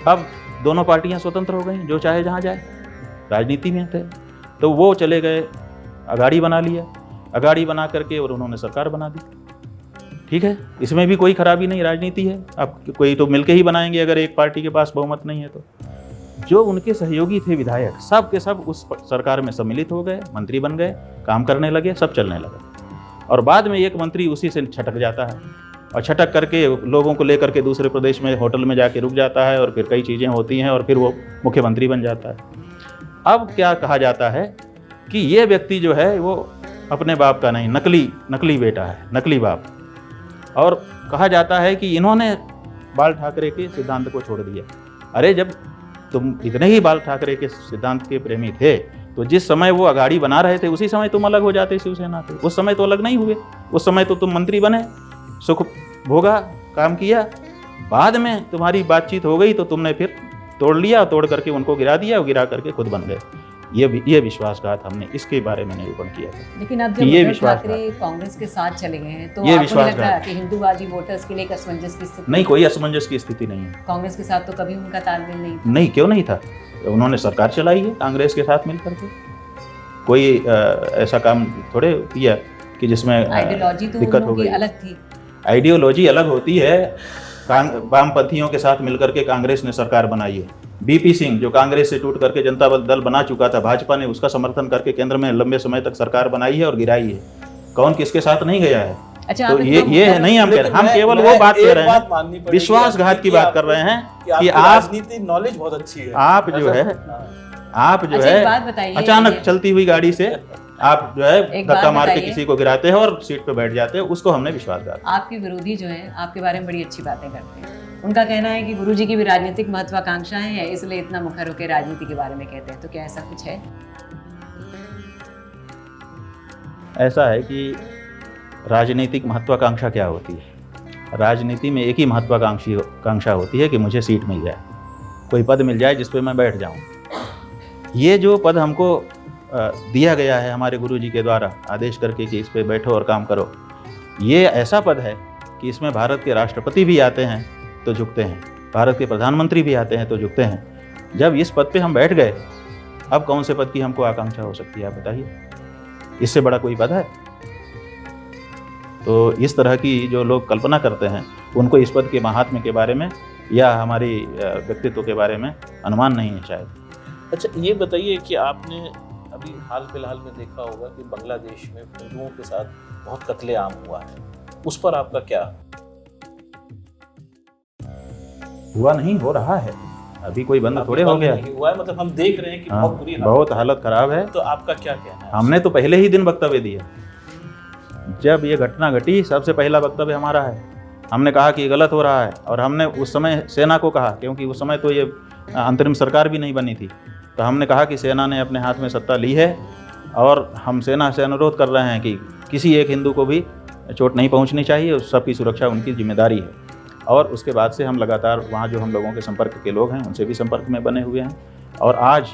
अब दोनों पार्टियां स्वतंत्र हो गई, जो चाहे जहां जाए, राजनीति में थे तो वो चले गए, अगाड़ी बना लिया, अगाड़ी बना करके और उन्होंने सरकार बना दी। ठीक है, इसमें भी कोई खराबी नहीं, राजनीति है। अब कोई तो मिलके ही बनाएंगे अगर एक पार्टी के पास बहुमत नहीं है तो। जो उनके सहयोगी थे विधायक, सब के सब उस सरकार में सम्मिलित हो गए, मंत्री बन गए, काम करने लगे, सब चलने लगा। और बाद में एक मंत्री उसी से छटक जाता है, और छटक करके लोगों को लेकर के दूसरे प्रदेश में होटल में जाके रुक जाता है, और फिर कई चीज़ें होती हैं, और फिर वो मुख्यमंत्री बन जाता है। अब क्या कहा जाता है कि ये व्यक्ति जो है वो अपने बाप का नहीं, नकली बेटा है, नकली बाप। और कहा जाता है कि इन्होंने बाल ठाकरे के सिद्धांत को छोड़ दिया। अरे जब तुम इतने ही बाल ठाकरे के सिद्धांत के प्रेमी थे तो जिस समय वो अगाड़ी बना रहे थे उसी समय तुम अलग हो जाते शिवसेना से। उस समय तो अलग नहीं हुए, उस समय तो तुम मंत्री बने, सुख भोगा, काम किया। बाद में तुम्हारी बातचीत हो गई तो तुमने फिर तोड़ लिया, तोड़ करके उनको गिरा दिया, और गिरा करके खुद बन गए। ये विश्वासघात हमने इसके बारे में निरूपण किया था। लेकिन अब जब ये उद्धव ठाकरे कांग्रेस के साथ चले गए हैं तो ये आपको नहीं लगता विश्वासघात कि हिंदूवादी वोटर्स के लिए एक असमंजस की स्थिति? नहीं, कोई असमंजस की स्थिति नहीं है। कांग्रेस के साथ तो कभी उनका तालमेल नहीं था। नहीं, क्यों नहीं था? उन्होंने सरकार चलाई है कांग्रेस के साथ मिल करके, कोई ऐसा काम थोड़े किया कि जिसमें आइडियोलॉजी तो दिक्कत हो उनकी गई। अलग थी। आइडियोलॉजी अलग होती है। वामपंथियों के साथ मिलकर के कांग्रेस ने सरकार बनाई है। बीपी सिंह जो कांग्रेस से टूट करके जनता दल बना चुका था, भाजपा ने उसका समर्थन करके केंद्र में लंबे समय तक सरकार बनाई है और गिराई है। कौन किसके साथ नहीं गया है? अच्छा, तो ये नहीं हम कह रहे, हम केवल वो बात कह रहे हैं, विश्वासघात की बात कर रहे हैं कि आप राजनीति नॉलेज बहुत अच्छी है। आप जो है अच्छा, एक बात बताइए, अचानक चलती हुई गाड़ी से आप जो है एक बात धक्का मार के बताइए। किसी को गिराते हैं और सीट पे बैठ जाते हैं, उसको हमने विश्वासघात। आपके विरोधी जो हैं आपके बारे में बड़ी अच्छी बातें करते हैं। उनका कहना है कि गुरुजी की भी राजनीतिक महत्वाकांक्षाएं हैं, इसलिए इतना मुखर होकर राजनीति के बारे में कहते हैं। तो क्या ऐसा कुछ है? ऐसा है कि राजनीतिक महत्वाकांक्षा क्या होती है? राजनीति में एक ही महत्वाकांक्षा होती है कि मुझे सीट मिल जाए, कोई पद मिल जाए जिस पे मैं बैठ जाऊं। ये जो पद हमको दिया गया है हमारे गुरुजी के द्वारा आदेश करके कि इस पे बैठो और काम करो, ये ऐसा पद है कि इसमें भारत के राष्ट्रपति भी आते हैं तो झुकते हैं, भारत के प्रधानमंत्री भी आते हैं तो झुकते हैं। जब इस पद पे हम बैठ गए, अब कौन से पद की हमको आकांक्षा हो सकती है? आप बताइए, इससे बड़ा कोई पद है? तो इस तरह की जो लोग कल्पना करते हैं उनको इस पद के महात्म्य के बारे में या हमारी व्यक्तित्व के बारे में अनुमान नहीं है शायद। अच्छा, ये बताइए कि आपने अभी हाल फिलहाल में देखा होगा कि बांग्लादेश में हिंदुओं के साथ बहुत कत्लेआम हुआ है, उस पर आपका क्या? हुआ नहीं, हो रहा है, अभी कोई बंद थोड़े हो गया हुआ है, मतलब हम देख रहे हैं कि बहुत बुरी बहुत हालत खराब है। तो आपका क्या कहना है? हमने तो पहले ही दिन वक्तव्य दिया, जब ये घटना घटी सबसे पहला वक्तव्य हमारा है। हमने कहा कि गलत हो रहा है, और हमने उस समय सेना को कहा, क्योंकि उस समय तो ये अंतरिम सरकार भी नहीं बनी थी, तो हमने कहा कि सेना ने अपने हाथ में सत्ता ली है और हम सेना से अनुरोध कर रहे हैं कि किसी एक हिंदू को भी चोट नहीं पहुंचनी चाहिए, उस सबकी सुरक्षा उनकी जिम्मेदारी है। और उसके बाद से हम लगातार वहाँ जो हम लोगों के संपर्क के लोग हैं उनसे भी संपर्क में बने हुए हैं। और आज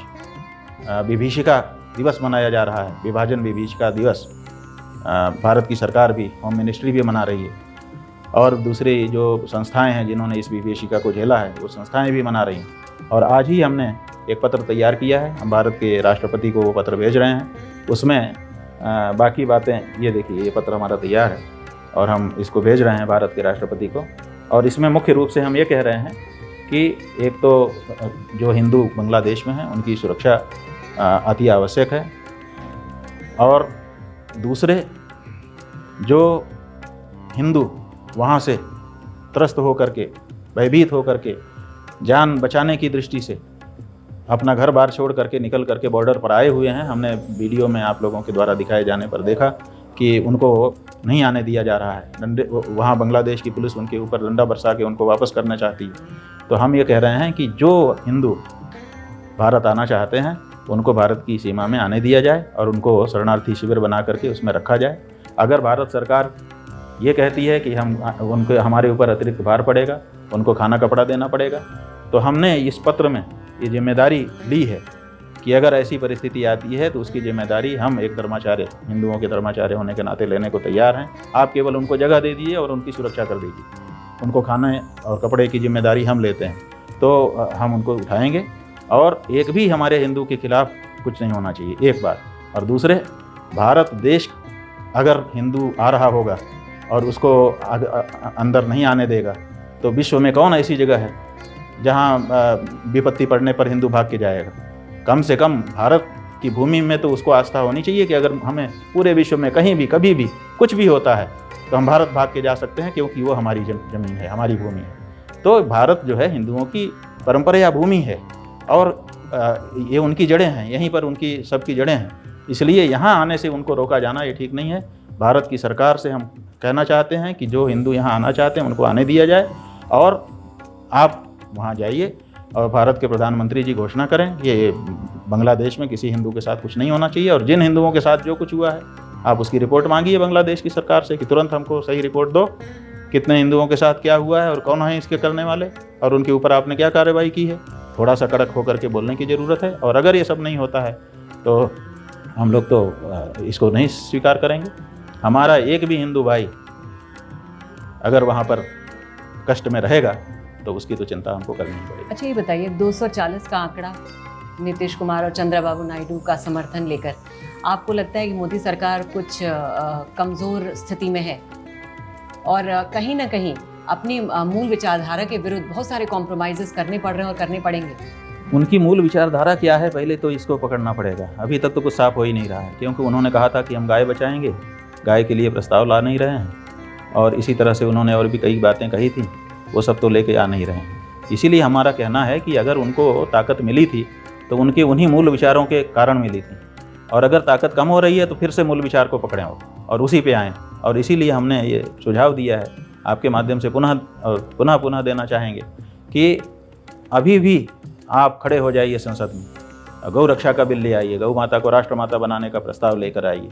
विभीषिका दिवस मनाया जा रहा है, विभाजन विभीषिका दिवस, भारत की सरकार भी, होम मिनिस्ट्री भी मना रही है, और दूसरी जो संस्थाएं हैं जिन्होंने इस विभीषिका को झेला है वो संस्थाएं भी मना रही हैं। और आज ही हमने एक पत्र तैयार किया है, हम भारत के राष्ट्रपति को वो पत्र भेज रहे हैं। उसमें बाकी बातें, ये देखिए, ये पत्र हमारा तैयार है और हम इसको भेज रहे हैं भारत के राष्ट्रपति को। और इसमें मुख्य रूप से हम ये कह रहे हैं कि एक तो जो हिंदू बांग्लादेश में हैं उनकी सुरक्षा अति आवश्यक है, और दूसरे जो हिंदू वहाँ से त्रस्त होकर के, भयभीत होकर के, जान बचाने की दृष्टि से अपना घर बार छोड़ करके निकल करके बॉर्डर पर आए हुए हैं। हमने वीडियो में आप लोगों के द्वारा दिखाए जाने पर देखा कि उनको नहीं आने दिया जा रहा है। डंडे, वहाँ बांग्लादेश की पुलिस उनके ऊपर डंडा बरसा के उनको वापस करना चाहती है। तो हम ये कह रहे हैं कि जो हिंदू भारत आना चाहते हैं उनको भारत की सीमा में आने दिया जाए और उनको शरणार्थी शिविर बना करके उसमें रखा जाए। अगर भारत सरकार ये कहती है कि हमारे ऊपर अतिरिक्त भार पड़ेगा, उनको खाना कपड़ा देना पड़ेगा, तो हमने इस पत्र में ये जिम्मेदारी ली है कि अगर ऐसी परिस्थिति आती है तो उसकी जिम्मेदारी हम एक धर्माचार्य, हिंदुओं के धर्माचार्य होने के नाते लेने को तैयार हैं। आप केवल उनको जगह दे दीजिए और उनकी सुरक्षा कर दीजिए। उनको खाने और कपड़े की जिम्मेदारी हम लेते हैं, तो हम उनको उठाएंगे और एक भी हमारे हिंदू के खिलाफ कुछ नहीं होना चाहिए, एक बात। और दूसरे, भारत देश अगर हिंदू आ रहा होगा और उसको अंदर नहीं आने देगा तो विश्व में कौन ऐसी जगह है जहाँ विपत्ति पड़ने पर हिंदू भाग के जाएगा। कम से कम भारत की भूमि में तो उसको आस्था होनी चाहिए कि अगर हमें पूरे विश्व में कहीं भी कभी भी कुछ भी होता है तो हम भारत भाग के जा सकते हैं, क्योंकि वो हमारी ज़मीन है, हमारी भूमि है। तो भारत जो है हिंदुओं की परंपरा या भूमि है और ये उनकी जड़ें हैं, यहीं पर उनकी सबकी जड़ें हैं। इसलिए यहाँ आने से उनको रोका जाना ये ठीक नहीं है। भारत की सरकार से हम कहना चाहते हैं कि जो हिंदू यहाँ आना चाहते हैं उनको आने दिया जाए और आप वहाँ जाइए और भारत के प्रधानमंत्री जी घोषणा करें कि बांग्लादेश में किसी हिंदू के साथ कुछ नहीं होना चाहिए, और जिन हिंदुओं के साथ जो कुछ हुआ है आप उसकी रिपोर्ट मांगिए बांग्लादेश की सरकार से कि तुरंत हमको सही रिपोर्ट दो, कितने हिंदुओं के साथ क्या हुआ है और कौन है इसके करने वाले और उनके ऊपर आपने क्या कार्रवाई की है। थोड़ा सा कड़क होकर के बोलने की ज़रूरत है। और अगर ये सब नहीं होता है तो हम लोग तो इसको नहीं स्वीकार करेंगे। हमारा एक भी हिंदू भाई अगर वहाँ पर कष्ट में रहेगा तो उसकी तो चिंता हमको करनी ही पड़ेगी। अच्छा, ये बताइए, 240 का आंकड़ा नीतीश कुमार और चंद्रबाबू नायडू का समर्थन लेकर, आपको लगता है कि मोदी सरकार कुछ कमज़ोर स्थिति में है और कहीं ना कहीं अपनी मूल विचारधारा के विरुद्ध बहुत सारे कॉम्प्रोमाइज़ेस करने पड़ रहे हैं और करने पड़ेंगे? उनकी मूल विचारधारा क्या है पहले तो इसको पकड़ना पड़ेगा। अभी तक तो कुछ साफ हो ही नहीं रहा है, क्योंकि उन्होंने कहा था कि हम गाय बचाएंगे, गाय के लिए प्रस्ताव ला नहीं रहे हैं, और इसी तरह से उन्होंने और भी कई बातें कही थी, वो सब तो लेके आ नहीं रहे हैं। इसीलिए हमारा कहना है कि अगर उनको ताकत मिली थी तो उनके उन्हीं मूल विचारों के कारण मिली थी, और अगर ताकत कम हो रही है तो फिर से मूल विचार को पकड़ें और उसी पे आएँ। और इसीलिए हमने ये सुझाव दिया है, आपके माध्यम से पुनः देना चाहेंगे कि अभी भी आप खड़े हो जाइए संसद में, गौ रक्षा का बिल ले आइए, गौ माता को राष्ट्रमाता बनाने का प्रस्ताव लेकर आइए।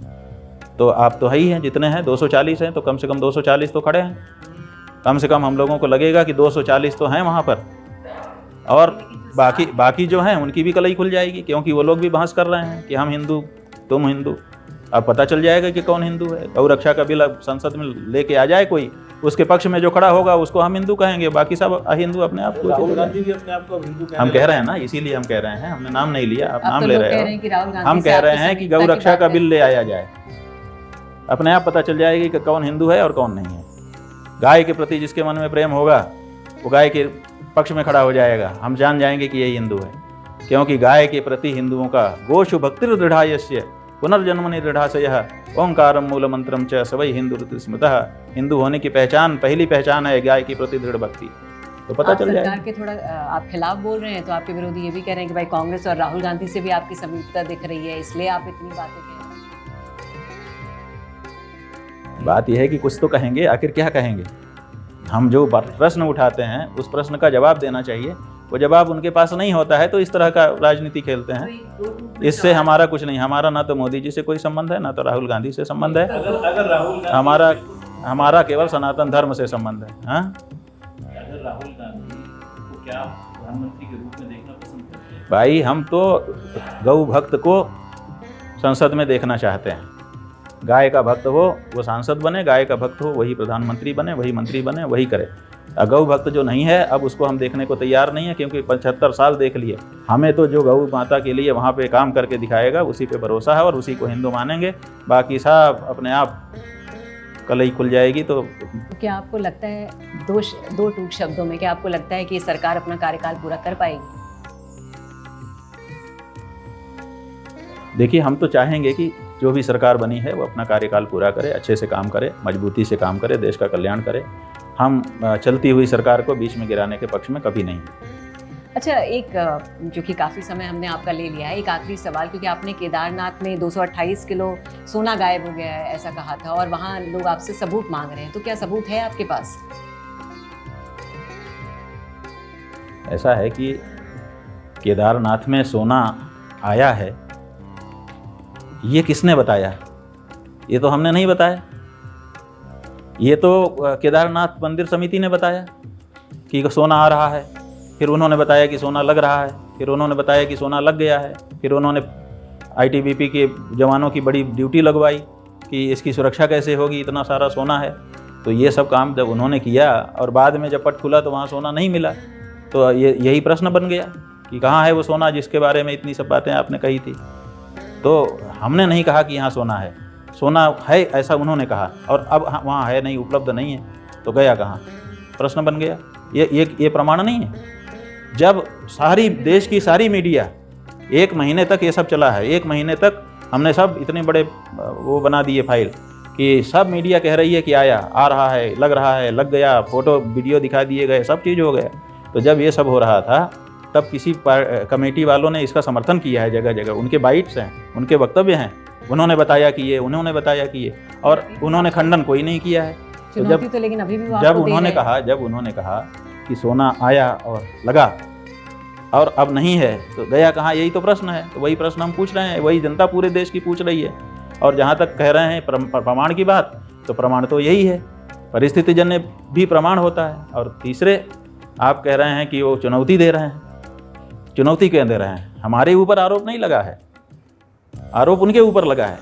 तो आप तो है ही हैं, जितने हैं 240 हैं, तो कम से कम 240 तो खड़े हैं। कम से कम हम लोगों को लगेगा कि 240 तो हैं वहाँ पर, और बाकी जो हैं उनकी भी कलई खुल जाएगी, क्योंकि वो लोग भी बहस कर रहे हैं कि हम हिंदू तुम हिंदू। अब पता चल जाएगा कि कौन हिंदू है। गौ रक्षा का बिल अब संसद में लेके आ जाए कोई, उसके पक्ष में जो खड़ा होगा उसको हम हिंदू कहेंगे, बाकी सब अहिंदू अपने आप को। राहुल गांधी भी अपने आप को हिंदू हम कह रहे हैं ना, इसीलिए हम कह रहे हैं, हमने नाम नहीं लिया, आप नाम तो ले लोग रहे कह रहे हैं कि राहुल हो। गांधी हम से कह आपकी रहे हैं कि गौ संविधान की रक्षा का बात है। बिल ले आया जाए, अपने आप पता चल जाएगी कि कौन हिंदू है और कौन नहीं है। गाय के प्रति जिसके मन में प्रेम होगा वो गाय के पक्ष में खड़ा हो जाएगा, हम जान जाएंगे कि यही हिंदू है। क्योंकि गाय के प्रति हिंदुओं का गोषु भक्तिर दृढ़ायस्य पुनर्जन्मनि दृढ़ाशयः ओंकारम मूल मंत्रम च सवै हिंदू स्मृतः। हिंदू होने की पहचान, पहली पहचान है गाय की प्रति दृढ़ भक्ति। तो पता चल जाएगा। सरकार के थोड़ा आप खिलाफ बोल रहे हैं, तो आपके विरोधी ये भी कह रहे हैं कि भाई कांग्रेस और राहुल गांधी से भी आपकी समीपता दिख रही है, इसलिए आप इतनी बातें कह रहे हैं। बात यह है कि कुछ तो कहेंगे, आखिर क्या कहेंगे। हम जो प्रश्न उठाते हैं उस प्रश्न का जवाब देना चाहिए, वो जवाब उनके पास नहीं होता है तो इस तरह का राजनीति खेलते हैं। इससे हमारा कुछ नहीं, हमारा ना तो मोदी जी से कोई संबंध है, ना तो राहुल गांधी से संबंध है। अगर राहुल हमारा केवल सनातन धर्म से संबंध है। हाँ, अगर राहुल गांधी को क्या प्रधानमंत्री के रूप में देखना पसंद करते हैं? भाई हम तो गौ भक्त को संसद में देखना चाहते हैं। गाय का भक्त हो वो सांसद बने, गाय का भक्त हो वही प्रधानमंत्री बने, वही मंत्री बने, वही करे। गौ भक्त जो नहीं है अब उसको हम देखने को तैयार नहीं है, क्योंकि 75 साल देख लिए। हमें तो जो गौ माता के लिए वहाँ पे काम करके दिखाएगा उसी पे भरोसा है और उसी को हिंदू मानेंगे। बाकी सब अपने आप कलई खुल जाएगी। तो क्या आपको लगता है, दो टूक शब्दों में, क्या आपको लगता है कि ये सरकार अपना कार्यकाल पूरा कर पाएगी? देखिए, हम तो चाहेंगे कि जो भी सरकार बनी है वो अपना कार्यकाल पूरा करे, अच्छे से काम करे, मजबूती से काम करे, देश का कल्याण करे। हम चलती हुई सरकार को बीच में गिराने के पक्ष में कभी नहीं। अच्छा, एक जो कि काफ़ी समय हमने आपका ले लिया है, एक आखिरी सवाल, क्योंकि आपने केदारनाथ में 228 किलो सोना गायब हो गया है ऐसा कहा था, और वहाँ लोग आपसे सबूत मांग रहे हैं, तो क्या सबूत है आपके पास? ऐसा है कि केदारनाथ में सोना आया है, ये किसने बताया? ये तो हमने नहीं बताया, ये तो केदारनाथ मंदिर समिति ने बताया कि सोना आ रहा है। फिर उन्होंने बताया कि सोना लग रहा है, फिर उन्होंने बताया कि सोना लग गया है, फिर उन्होंने आईटीबीपी के जवानों की बड़ी ड्यूटी लगवाई कि इसकी सुरक्षा कैसे होगी, इतना सारा सोना है। तो ये सब काम जब उन्होंने किया और बाद में जब पट खुला तो वहाँ सोना नहीं मिला, तो यही प्रश्न बन गया कि कहाँ है वो सोना जिसके बारे में इतनी सब बातें आपने कही थी। तो हमने नहीं कहा कि यहाँ सोना है, सोना है ऐसा उन्होंने कहा, और अब वहाँ है नहीं, उपलब्ध नहीं है, तो गया कहाँ? प्रश्न बन गया। ये प्रमाण नहीं है। जब सारी देश की सारी मीडिया 1 महीने तक ये सब चला है, 1 महीने तक हमने सब इतने बड़े वो बना दिए फाइल कि सब मीडिया कह रही है कि आया, आ रहा है, लग गया, फोटो वीडियो दिखा दिए गए, सब चीज़ हो गया। तो जब ये सब हो रहा था तब किसी कमेटी वालों ने इसका समर्थन किया है, जगह जगह उनके बाइट्स हैं, उनके वक्तव्य हैं, उन्होंने बताया कि ये, उन्होंने बताया कि ये, और उन्होंने खंडन कोई नहीं किया है। तो लेकिन अभी भी जब उन्होंने कहा कि सोना आया और लगा और अब नहीं है तो गया कहाँ? यही तो प्रश्न है। तो वही प्रश्न हम पूछ रहे हैं, वही जनता पूरे देश की पूछ रही है। और जहाँ तक कह रहे हैं प्रमाण की बात, तो प्रमाण तो यही है, परिस्थितिजन्य भी प्रमाण होता है। और तीसरे आप कह रहे हैं कि वो चुनौती दे रहे हैं। चुनौती क्यों दे रहे हैं? हमारे ऊपर आरोप नहीं लगा है, आरोप उनके ऊपर लगा है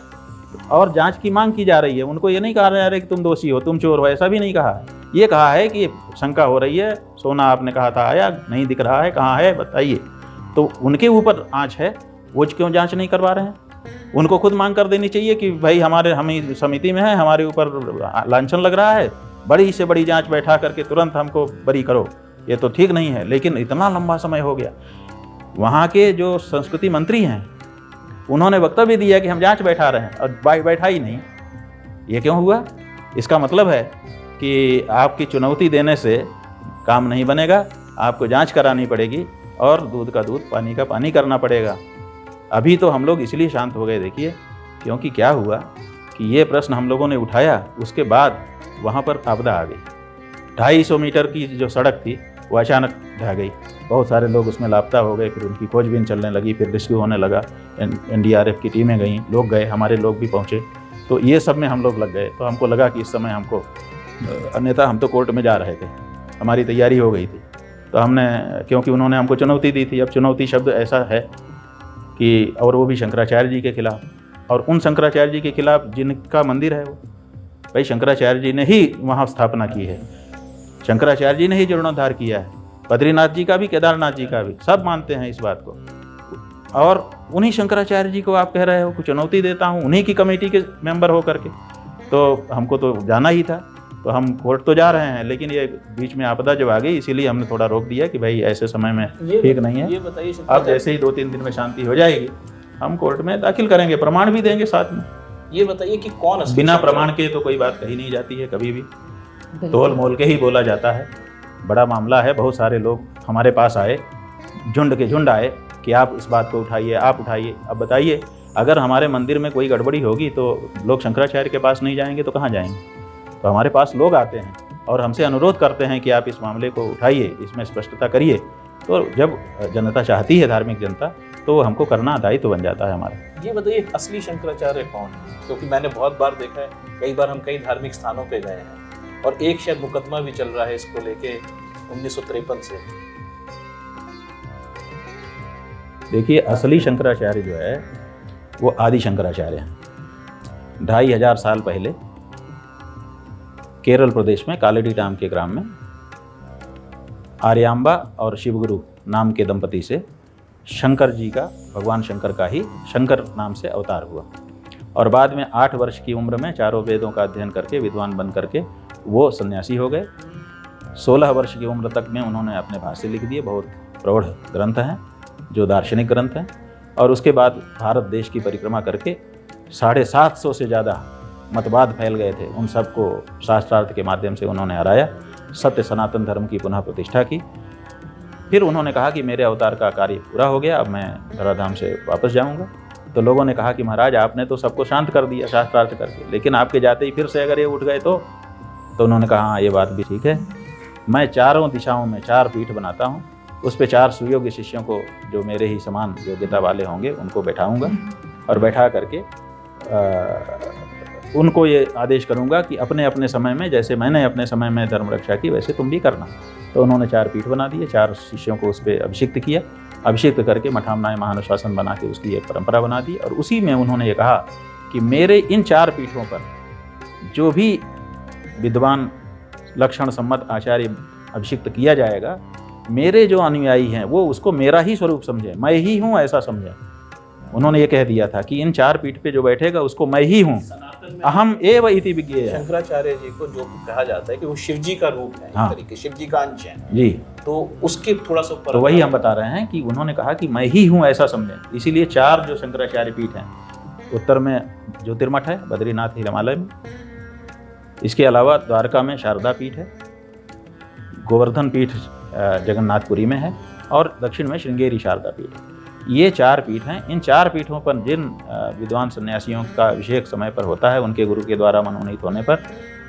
और जांच की मांग की जा रही है। उनको ये नहीं कहा जा रहा है कि तुम दोषी हो, तुम चोर हो, ऐसा भी नहीं कहा है। ये कहा है कि शंका हो रही है, सोना आपने कहा था आया, नहीं दिख रहा है, कहाँ है बताइए। तो उनके ऊपर आंच है, वो क्यों जांच नहीं करवा रहे हैं? उनको खुद मांग कर देनी चाहिए कि भाई हम समिति में है, हमारे ऊपर लांछन लग रहा है, बड़ी से बड़ी जांच बैठा करके तुरंत हमको बरी करो। ये तो ठीक नहीं है। लेकिन इतना लंबा समय हो गया। वहाँ के जो संस्कृति मंत्री हैं उन्होंने वक्तव्य दिया कि हम जांच बैठा रहे हैं, और बैठा ही नहीं। ये क्यों हुआ? इसका मतलब है कि आपकी चुनौती देने से काम नहीं बनेगा, आपको जांच करानी पड़ेगी और दूध का दूध, पानी का पानी करना पड़ेगा। अभी तो हम लोग इसलिए शांत हो गए, देखिए, क्योंकि क्या हुआ कि ये प्रश्न हम लोगों ने उठाया, उसके बाद वहाँ पर आपदा आ गई। 250 मीटर की जो सड़क थी वो अचानक ढह गई, बहुत सारे लोग उसमें लापता हो गए। फिर उनकी खोजबीन चलने लगी, फिर रेस्क्यू होने लगा, NDRF की टीमें गईं, लोग गए, हमारे लोग भी पहुँचे। तो ये सब में हम लोग लग गए। तो हमको लगा कि इस समय हमको, अन्यथा हम तो कोर्ट में जा रहे थे, हमारी तैयारी हो गई थी। तो हमने, क्योंकि उन्होंने हमको चुनौती दी थी, अब चुनौती शब्द ऐसा है कि, और वो भी शंकराचार्य जी के खिलाफ, और उन शंकराचार्य जी के खिलाफ जिनका मंदिर है वो, भाई शंकराचार्य जी ने ही वहाँ स्थापना की है, शंकराचार्य जी ने ही जीर्णोद्धार किया है, बद्रीनाथ जी का भी, केदारनाथ जी का भी, सब मानते हैं इस बात को। और उन्हीं शंकराचार्य जी को आप कह रहे हो कि चुनौती देता हूँ, उन्हीं की कमेटी के मेंबर हो करके। तो हमको तो जाना ही था, तो हम कोर्ट तो जा रहे हैं, लेकिन ये बीच में आपदा जब आ गई, इसीलिए हमने थोड़ा रोक दिया कि भाई ऐसे समय में ठीक नहीं है। ये बताइए, अब जैसे ही 2-3 दिन में शांति हो जाएगी, हम कोर्ट में दाखिल करेंगे, प्रमाण भी देंगे साथ में। ये बताइए कि कौन, बिना प्रमाण के तो कोई बात कही नहीं जाती है, कभी भी तोल मोल के ही बोला जाता है। बड़ा मामला है, बहुत सारे लोग हमारे पास आए, झुंड के झुंड आए कि आप इस बात को उठाइए, आप उठाइए। अब बताइए, अगर हमारे मंदिर में कोई गड़बड़ी होगी तो लोग शंकराचार्य के पास नहीं जाएंगे तो कहाँ जाएंगे? तो हमारे पास लोग आते हैं और हमसे अनुरोध करते हैं कि आप इस मामले को उठाइए, इसमें स्पष्टता करिए। तो जब जनता चाहती है, धार्मिक जनता, तो हमको करना दायित्व बन जाता है हमारा। ये बताइए, असली शंकराचार्य कौन है? क्योंकि मैंने बहुत बार देखा है, कई बार हम कई धार्मिक स्थानों पे गए हैं, और एक शायद मुकदमा भी चल रहा है इसको लेके 1953 से। देखिए, असली शंकराचार्य जो है वो आदि शंकराचार्य हैं। 2500 साल पहले केरल प्रदेश में कालेडी नाम के ग्राम में आर्यांबा और शिवगुरु नाम के दंपति से शंकर जी का, भगवान शंकर का ही शंकर नाम से अवतार हुआ। और बाद में 8 वर्ष की उम्र में चारों वेदों का अध्ययन करके, विद्वान बन करके वो सन्यासी हो गए। 16 वर्ष की उम्र तक में उन्होंने अपने भाष्य लिख दिए, बहुत प्रौढ़ ग्रंथ हैं, जो दार्शनिक ग्रंथ हैं। और उसके बाद भारत देश की परिक्रमा करके 750 से ज़्यादा मतवाद फैल गए थे, उन सबको शास्त्रार्थ के माध्यम से उन्होंने हराया सत्य सनातन धर्म की पुनः प्रतिष्ठा की। फिर उन्होंने कहा कि मेरे अवतार का कार्य पूरा हो गया, अब मैं धराधाम से वापस जाऊंगा। तो लोगों ने कहा कि महाराज आपने तो सबको शांत कर दिया शास्त्रार्थ करके, लेकिन आपके जाते ही फिर से अगर ये उठ गए तो उन्होंने कहा हाँ ये बात भी ठीक है, मैं चारों दिशाओं में 4 पीठ बनाता हूँ, उस पर 4 सुयोग्य शिष्यों को जो मेरे ही समान योग्यता वाले होंगे उनको बैठाऊंगा और बैठा करके उनको ये आदेश करूंगा कि अपने अपने समय में, जैसे मैंने अपने समय में धर्म रक्षा की वैसे तुम भी करना। तो उन्होंने 4 पीठ बना दिए, 4 शिष्यों को उस पर अभिषिक्त किया, अभिषिक्त करके मठामनाय महानुशासन बना के उसकी एक परंपरा बना दी। और उसी में उन्होंने ये कहा कि मेरे इन 4 पीठों पर जो भी विद्वान लक्षण सम्मत आचार्य अभिषिक्त किया जाएगा, मेरे जो अनुयायी हैं वो उसको मेरा ही स्वरूप समझें, मैं ही हूँ ऐसा समझें। उन्होंने ये कह दिया था कि इन 4 पीठ पे जो बैठेगा उसको मैं ही हूँ, अहम एव इति विज्ञेय। शंकराचार्य जी को जो कहा जाता है कि वो शिव जी का रूप है, हाँ। एक तरीके शिव जी का अंश है जी, तो उसके थोड़ा सा तो वही हम बता रहे हैं कि उन्होंने कहा कि मैं ही हूँ ऐसा समझें। इसीलिए 4 जो शंकराचार्य पीठ हैं, उत्तर में ज्योतिर्मठ है बद्रीनाथ हिमालय में, इसके अलावा द्वारका में शारदा पीठ है, गोवर्धन पीठ जगन्नाथपुरी में है, और दक्षिण में श्रृंगेरी शारदा पीठ है। ये 4 पीठ हैं। इन 4 पीठों पर जिन विद्वान सन्यासियों का अभिषेक समय पर होता है, उनके गुरु के द्वारा मनोनीत होने पर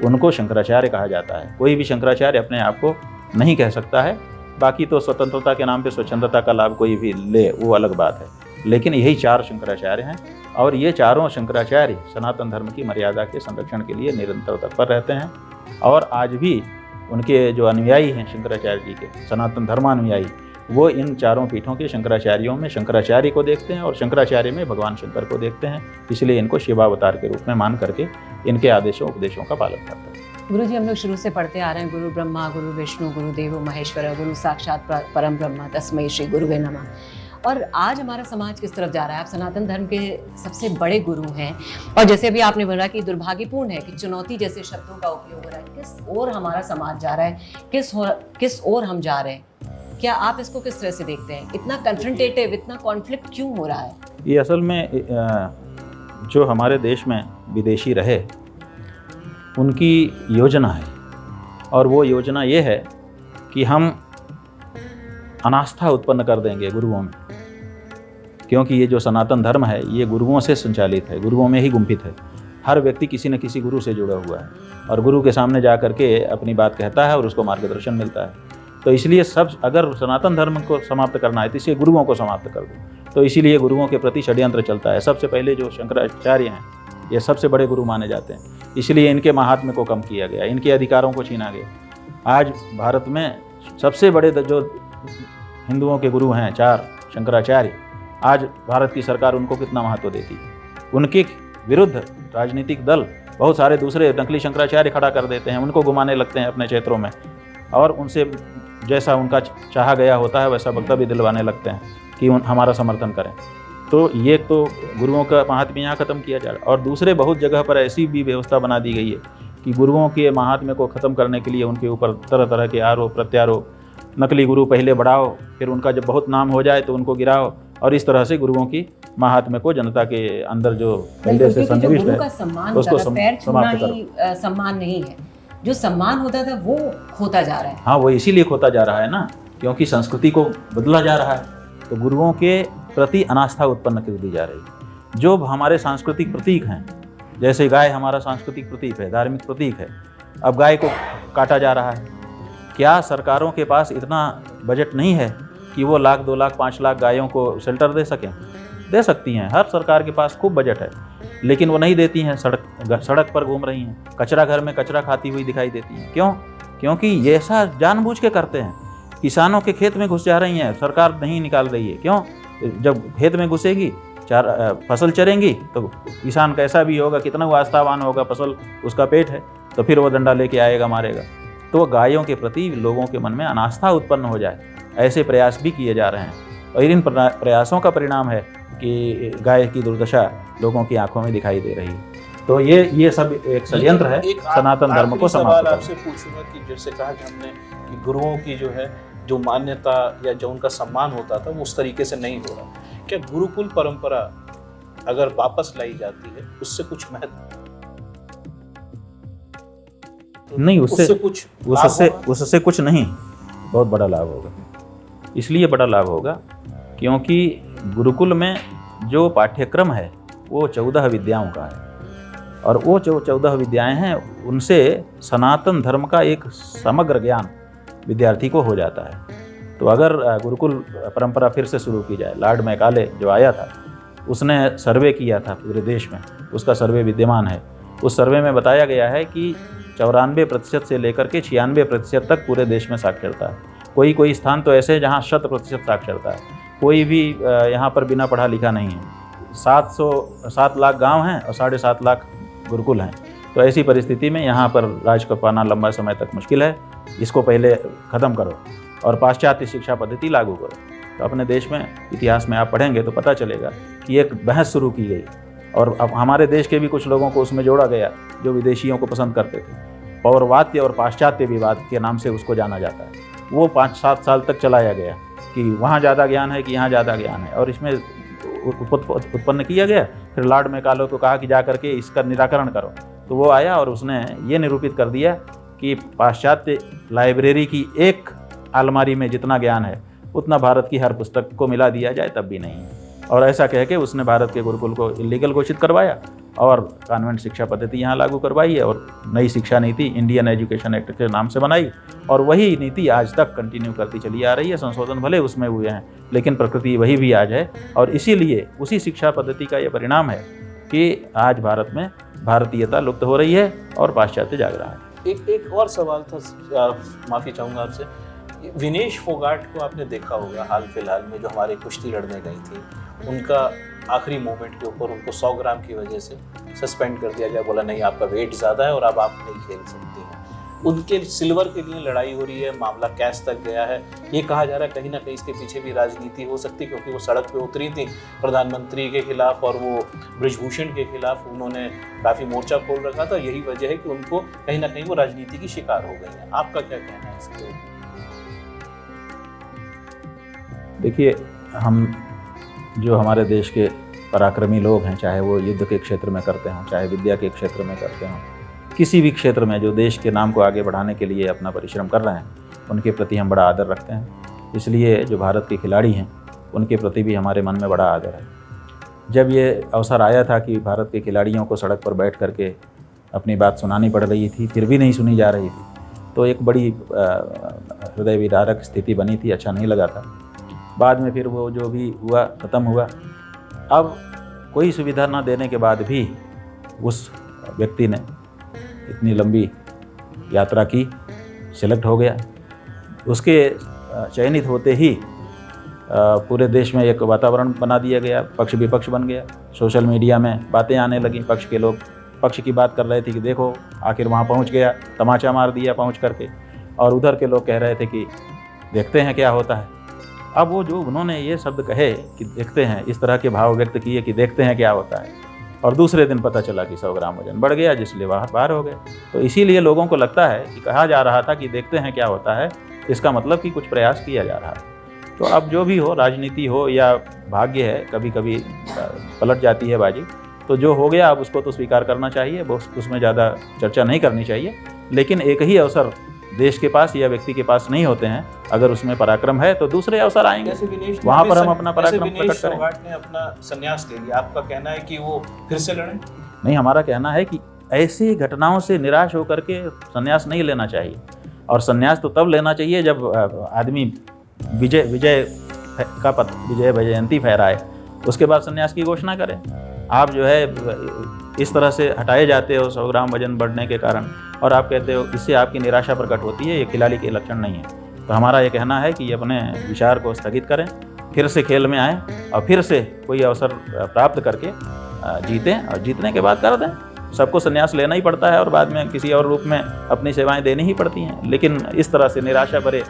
उनको शंकराचार्य कहा जाता है। कोई भी शंकराचार्य अपने आप को नहीं कह सकता है, बाकी तो स्वतंत्रता के नाम पे स्वच्छंदता का लाभ कोई भी ले वो अलग बात है, लेकिन यही 4 शंकराचार्य हैं। और ये चारों शंकराचार्य सनातन धर्म की मर्यादा के संरक्षण के लिए निरंतर तत्पर रहते हैं। और आज भी उनके जो अनुयायी हैं शंकराचार्य जी के, सनातन धर्मानुयायी, वो इन 4 पीठों के शंकराचार्यों में शंकराचार्य को देखते हैं और शंकराचार्य में भगवान शंकर को देखते हैं। इसलिए इनको शिवावतार के रूप में मान करके इनके आदेशों उपदेशों का पालन करते हैं। गुरु जी, हम लोग शुरू से पढ़ते आ रहे हैं, गुरु ब्रह्मा गुरु विष्णु गुरु देवो महेश्वर, गुरु साक्षात परम ब्रह्मा तस्मै श्री गुरुवे नमः। और आज हमारा समाज किस तरफ जा रहा है? आप सनातन धर्म के सबसे बड़े गुरु हैं, और जैसे अभी आपने बोला कि दुर्भाग्यपूर्ण है कि चुनौती जैसे शब्दों का उपयोग हो रहा है। किस ओर हमारा समाज जा रहा है, किस ओर हम जा रहे हैं? क्या आप इसको किस तरह से देखते हैं? इतना कन्फ्रंटेटिव, इतना कॉन्फ्लिक्ट क्यों हो रहा है? ये असल में जो हमारे देश में विदेशी रहे उनकी योजना है, और वो योजना ये है कि हम अनास्था उत्पन्न कर देंगे गुरुओं में, क्योंकि ये जो सनातन धर्म है ये गुरुओं से संचालित है, गुरुओं में ही गुंफित है। हर व्यक्ति किसी न किसी गुरु से जुड़ा हुआ है और गुरु के सामने जा कर के अपनी बात कहता है और उसको मार्गदर्शन मिलता है। तो इसलिए सब, अगर सनातन धर्म को समाप्त करना है तो इसलिए गुरुओं को समाप्त कर दो। तो इसीलिए गुरुओं के प्रति षड्यंत्र चलता है। सबसे पहले जो शंकराचार्य हैं ये सबसे बड़े गुरु माने जाते हैं, इसलिए इनके महात्म्य को कम किया गया, इनके अधिकारों को छीना गया। आज भारत में सबसे बड़े जो हिंदुओं के गुरु हैं 4 शंकराचार्य, आज भारत की सरकार उनको कितना महत्व देती है। उनके विरुद्ध राजनीतिक दल बहुत सारे दूसरे नकली शंकराचार्य खड़ा कर देते हैं, उनको घुमाने लगते हैं अपने क्षेत्रों में, और उनसे जैसा उनका चाहा गया होता है वैसा वक्तव्य दिलवाने लगते हैं कि हमारा समर्थन करें। तो ये तो गुरुओं का महात्म्य यहाँ ख़त्म किया जा रहा है। और दूसरे बहुत जगह पर ऐसी भी व्यवस्था बना दी गई है कि गुरुओं के महात्म्य को ख़त्म करने के लिए उनके ऊपर तरह तरह के आरोप प्रत्यारोप, नकली गुरु पहले बढ़ाओ, फिर उनका जब बहुत नाम हो जाए तो उनको गिराओ, और इस तरह से गुरुओं की महात्म्य को जनता के अंदर जो पहले से सन्निविष्ट है उसको समाप्त करो। सम्मान नहीं है, जो सम्मान होता था वो खोता जा रहा है। हाँ, वो इसीलिए खोता जा रहा है ना, क्योंकि संस्कृति को बदला जा रहा है। तो गुरुओं के प्रति अनास्था उत्पन्न कर दी जा रही है। जो हमारे सांस्कृतिक प्रतीक हैं, जैसे गाय हमारा सांस्कृतिक प्रतीक है, धार्मिक प्रतीक है, अब गाय को काटा जा रहा है। क्या सरकारों के पास इतना बजट नहीं है कि वो 1 लाख 2 लाख 5 लाख गायों को शेल्टर दे सकें? दे सकती हैं, हर सरकार के पास खूब बजट है, लेकिन वो नहीं देती हैं। सड़क पर घूम रही हैं, कचरा घर में कचरा खाती हुई दिखाई देती हैं। क्यों? क्योंकि ये ऐसा जानबूझ के करते हैं। किसानों के खेत में घुस जा रही हैं, सरकार नहीं निकाल रही है। क्यों? जब खेत में घुसेगी, फसल चरेंगी तो किसान कैसा भी होगा, कितना वो आस्थावान होगा, फसल उसका पेट है, तो फिर वो डंडा लेके आएगा, मारेगा। तो गायों के प्रति लोगों के मन में अनास्था उत्पन्न हो जाए, ऐसे प्रयास भी किए जा रहे हैं। और इन प्रयासों का परिणाम है कि गाय की दुर्दशा लोगों की आंखों में दिखाई दे रही है। तो ये सब एक षड्यंत्र है सनातन धर्म को समाप्त करना। आपसे पूछूंगा कि जैसे कहा कि हमने कि गुरुओं की जो है जो मान्यता या जो उनका सम्मान होता था वो उस तरीके से नहीं हो रहा। क्या गुरुकुल परंपरा अगर वापस लाई जाती है उससे कुछ महत्व? नहीं, उससे कुछ लाभ उससे होगा? उससे कुछ नहीं, बहुत बड़ा लाभ होगा। इसलिए बड़ा लाभ होगा क्योंकि गुरुकुल में जो पाठ्यक्रम है वो 14 विद्याओं का है, और वो जो 14 विद्याएं हैं उनसे सनातन धर्म का एक समग्र ज्ञान विद्यार्थी को हो जाता है। तो अगर गुरुकुल परंपरा फिर से शुरू की जाए, लॉर्ड मैकाले जो आया था उसने सर्वे किया था पूरे देश में, उसका सर्वे विद्यमान है। उस सर्वे में बताया गया है कि 94% से लेकर के 96% तक पूरे देश में साक्षरता है। कोई कोई स्थान तो ऐसे हैं जहाँ 100% साक्षरता है, कोई भी यहाँ पर बिना पढ़ा लिखा नहीं है। 7 लाख गांव हैं और 7.5 लाख गुरुकुल हैं। तो ऐसी परिस्थिति में यहाँ पर राज को पाना लंबा समय तक मुश्किल है। इसको पहले ख़त्म करो और पाश्चात्य शिक्षा पद्धति लागू करो। तो अपने देश में इतिहास में आप पढ़ेंगे तो पता चलेगा कि एक बहस शुरू की गई, और अब हमारे देश के भी कुछ लोगों को उसमें जोड़ा गया जो विदेशियों को पसंद करते थे। पौरवात्य और पाश्चात्य विवाद के नाम से उसको जाना जाता है। वो 5-7 साल तक चलाया गया कि वहाँ ज़्यादा ज्ञान है कि यहाँ ज़्यादा ज्ञान है, और इसमें उत्पन्न किया गया। फिर लॉर्ड मैकाले को कहा कि जा करके इसका निराकरण करो, तो वो आया और उसने ये निरूपित कर दिया कि पाश्चात्य लाइब्रेरी की एक अलमारी में जितना ज्ञान है उतना भारत की हर पुस्तक को मिला दिया जाए तब भी नहीं। और ऐसा कह के उसने भारत के गुरुकुल को इलीगल घोषित करवाया और कॉन्वेंट शिक्षा पद्धति यहाँ लागू करवाई है, और नई शिक्षा नीति इंडियन एजुकेशन एक्ट के नाम से बनाई, और वही नीति आज तक कंटिन्यू करती चली आ रही है। संशोधन भले उसमें हुए हैं लेकिन प्रकृति वही भी आज है, और इसीलिए उसी शिक्षा पद्धति का ये परिणाम है कि आज भारत में भारतीयता लुप्त हो रही है और पाश्चात्य जाग रहा है। एक और सवाल था, माफ़ी चाहूँगा आपसे। विनेश फोगाट को आपने देखा होगा हाल फिलहाल में, जो हमारे कुश्ती लड़ने गई थी, उनका आखिरी मोमेंट के ऊपर उनको 100 ग्राम की वजह से सस्पेंड कर दिया गया। बोला नहीं, आपका वेट ज़्यादा है और अब आप नहीं खेल सकती हैं। उनके सिल्वर के लिए लड़ाई हो रही है, मामला कैश तक गया है। ये कहा जा रहा है कहीं ना कहीं इसके पीछे भी राजनीति हो सकती है, क्योंकि वो सड़क पे उतरी थी प्रधानमंत्री के खिलाफ और वो बृजभूषण के खिलाफ उन्होंने काफ़ी मोर्चा खोल रखा था। यही वजह है कि उनको कहीं ना कहीं वो राजनीति की शिकार हो गई है। आपका क्या कहना है इसके ऊपर? देखिए, हम जो हमारे देश के पराक्रमी लोग हैं, चाहे वो युद्ध के क्षेत्र में करते हों, चाहे विद्या के क्षेत्र में करते हों, किसी भी क्षेत्र में जो देश के नाम को आगे बढ़ाने के लिए अपना परिश्रम कर रहे हैं, उनके प्रति हम बड़ा आदर रखते हैं। इसलिए जो भारत के खिलाड़ी हैं उनके प्रति भी हमारे मन में बड़ा आदर है। जब ये अवसर आया था कि भारत के खिलाड़ियों को सड़क पर बैठ करके अपनी बात सुनानी पड़ रही थी, फिर भी नहीं सुनी जा रही थी, तो एक बड़ी हृदय विदारक स्थिति बनी थी, अच्छा नहीं लगा था। बाद में फिर वो जो भी हुआ ख़त्म हुआ। अब कोई सुविधा न देने के बाद भी उस व्यक्ति ने इतनी लंबी यात्रा की, सेलेक्ट हो गया। उसके चयनित होते ही पूरे देश में एक वातावरण बना दिया गया, पक्ष विपक्ष बन गया। सोशल मीडिया में बातें आने लगी, पक्ष के लोग पक्ष की बात कर रहे थे कि देखो आखिर वहाँ पहुँच गया, तमाचा मार दिया पहुँच करके, और उधर के लोग कह रहे थे कि देखते हैं क्या होता है। अब वो जो उन्होंने ये शब्द कहे कि देखते हैं, इस तरह के भाव व्यक्त किए कि देखते हैं क्या होता है, और दूसरे दिन पता चला कि 100 ग्राम वजन बढ़ गया, जिसलिए बाहर हो गए। तो इसीलिए लोगों को लगता है कि कहा जा रहा था कि देखते हैं क्या होता है, इसका मतलब कि कुछ प्रयास किया जा रहा है। तो अब जो भी हो, राजनीति हो या भाग्य है, कभी कभी पलट जाती है बाजी। तो जो हो गया अब उसको तो स्वीकार करना चाहिए, उसमें ज़्यादा चर्चा नहीं करनी चाहिए। लेकिन एक ही अवसर देश के पास या व्यक्ति के पास नहीं होते हैं। अगर उसमें पराक्रम है तो दूसरे अवसर आएंगे, वहाँ पर हम अपना पराक्रम प्रकट करें। फोगाट ने अपना संन्यास ले लिया, आपका कहना है कि वो फिर से लड़ें? नहीं, हमारा कहना है कि ऐसी घटनाओं से निराश होकर के संन्यास नहीं लेना चाहिए। और संन्यास तो तब लेना चाहिए जब आदमी विजय जयंती फहराए, उसके बाद संन्यास की घोषणा करें। आप जो है इस तरह से हटाए जाते हो 100 ग्राम वजन बढ़ने के कारण, और आप कहते हो इससे आपकी निराशा प्रकट होती है, ये खिलाड़ी के लक्षण नहीं है। तो हमारा ये कहना है कि ये अपने विचार को स्थगित करें, फिर से खेल में आएँ और फिर से कोई अवसर प्राप्त करके जीतें, और जीतने के बाद कर दें। सबको संन्यास लेना ही पड़ता है और बाद में किसी और रूप में अपनी सेवाएं देनी ही पड़ती हैं। लेकिन इस तरह से निराशा भरे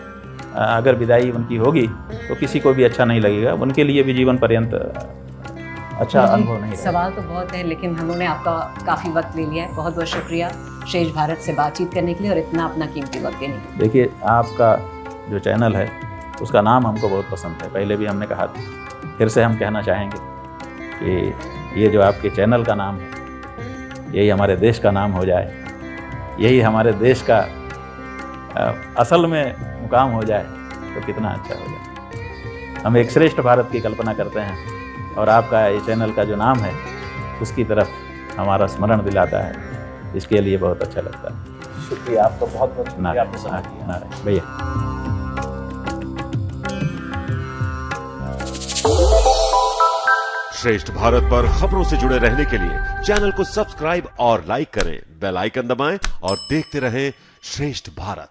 अगर विदाई उनकी होगी तो किसी को भी अच्छा नहीं लगेगा, उनके लिए भी जीवन पर्यंत अच्छा अनुभव नहीं रहेगा। सवाल तो बहुत है, लेकिन हमने आपका काफ़ी वक्त ले लिया है। बहुत बहुत शुक्रिया शेष भारत से बातचीत करने के लिए और इतना अपना कीमती वक्त देने के लिए। देखिए, आपका जो चैनल है उसका नाम हमको बहुत पसंद है, पहले भी हमने कहा था, फिर से हम कहना चाहेंगे कि ये जो आपके चैनल का नाम है यही हमारे देश का नाम हो जाए। यही हमारे देश का असल में मुकाम हो जाए तो कितना अच्छा हो जाए। हम एक श्रेष्ठ भारत की कल्पना करते हैं और आपका ये चैनल का जो नाम है उसकी तरफ हमारा स्मरण दिलाता है, इसके लिए बहुत अच्छा लगता है। शुक्रिया आपका, बहुत बहुत शुक्रिया आपने समय दिया। नारायण भैया। श्रेष्ठ भारत पर खबरों से जुड़े रहने के लिए चैनल को सब्सक्राइब और लाइक करें, बेल आइकन दबाएं और देखते रहें श्रेष्ठ भारत।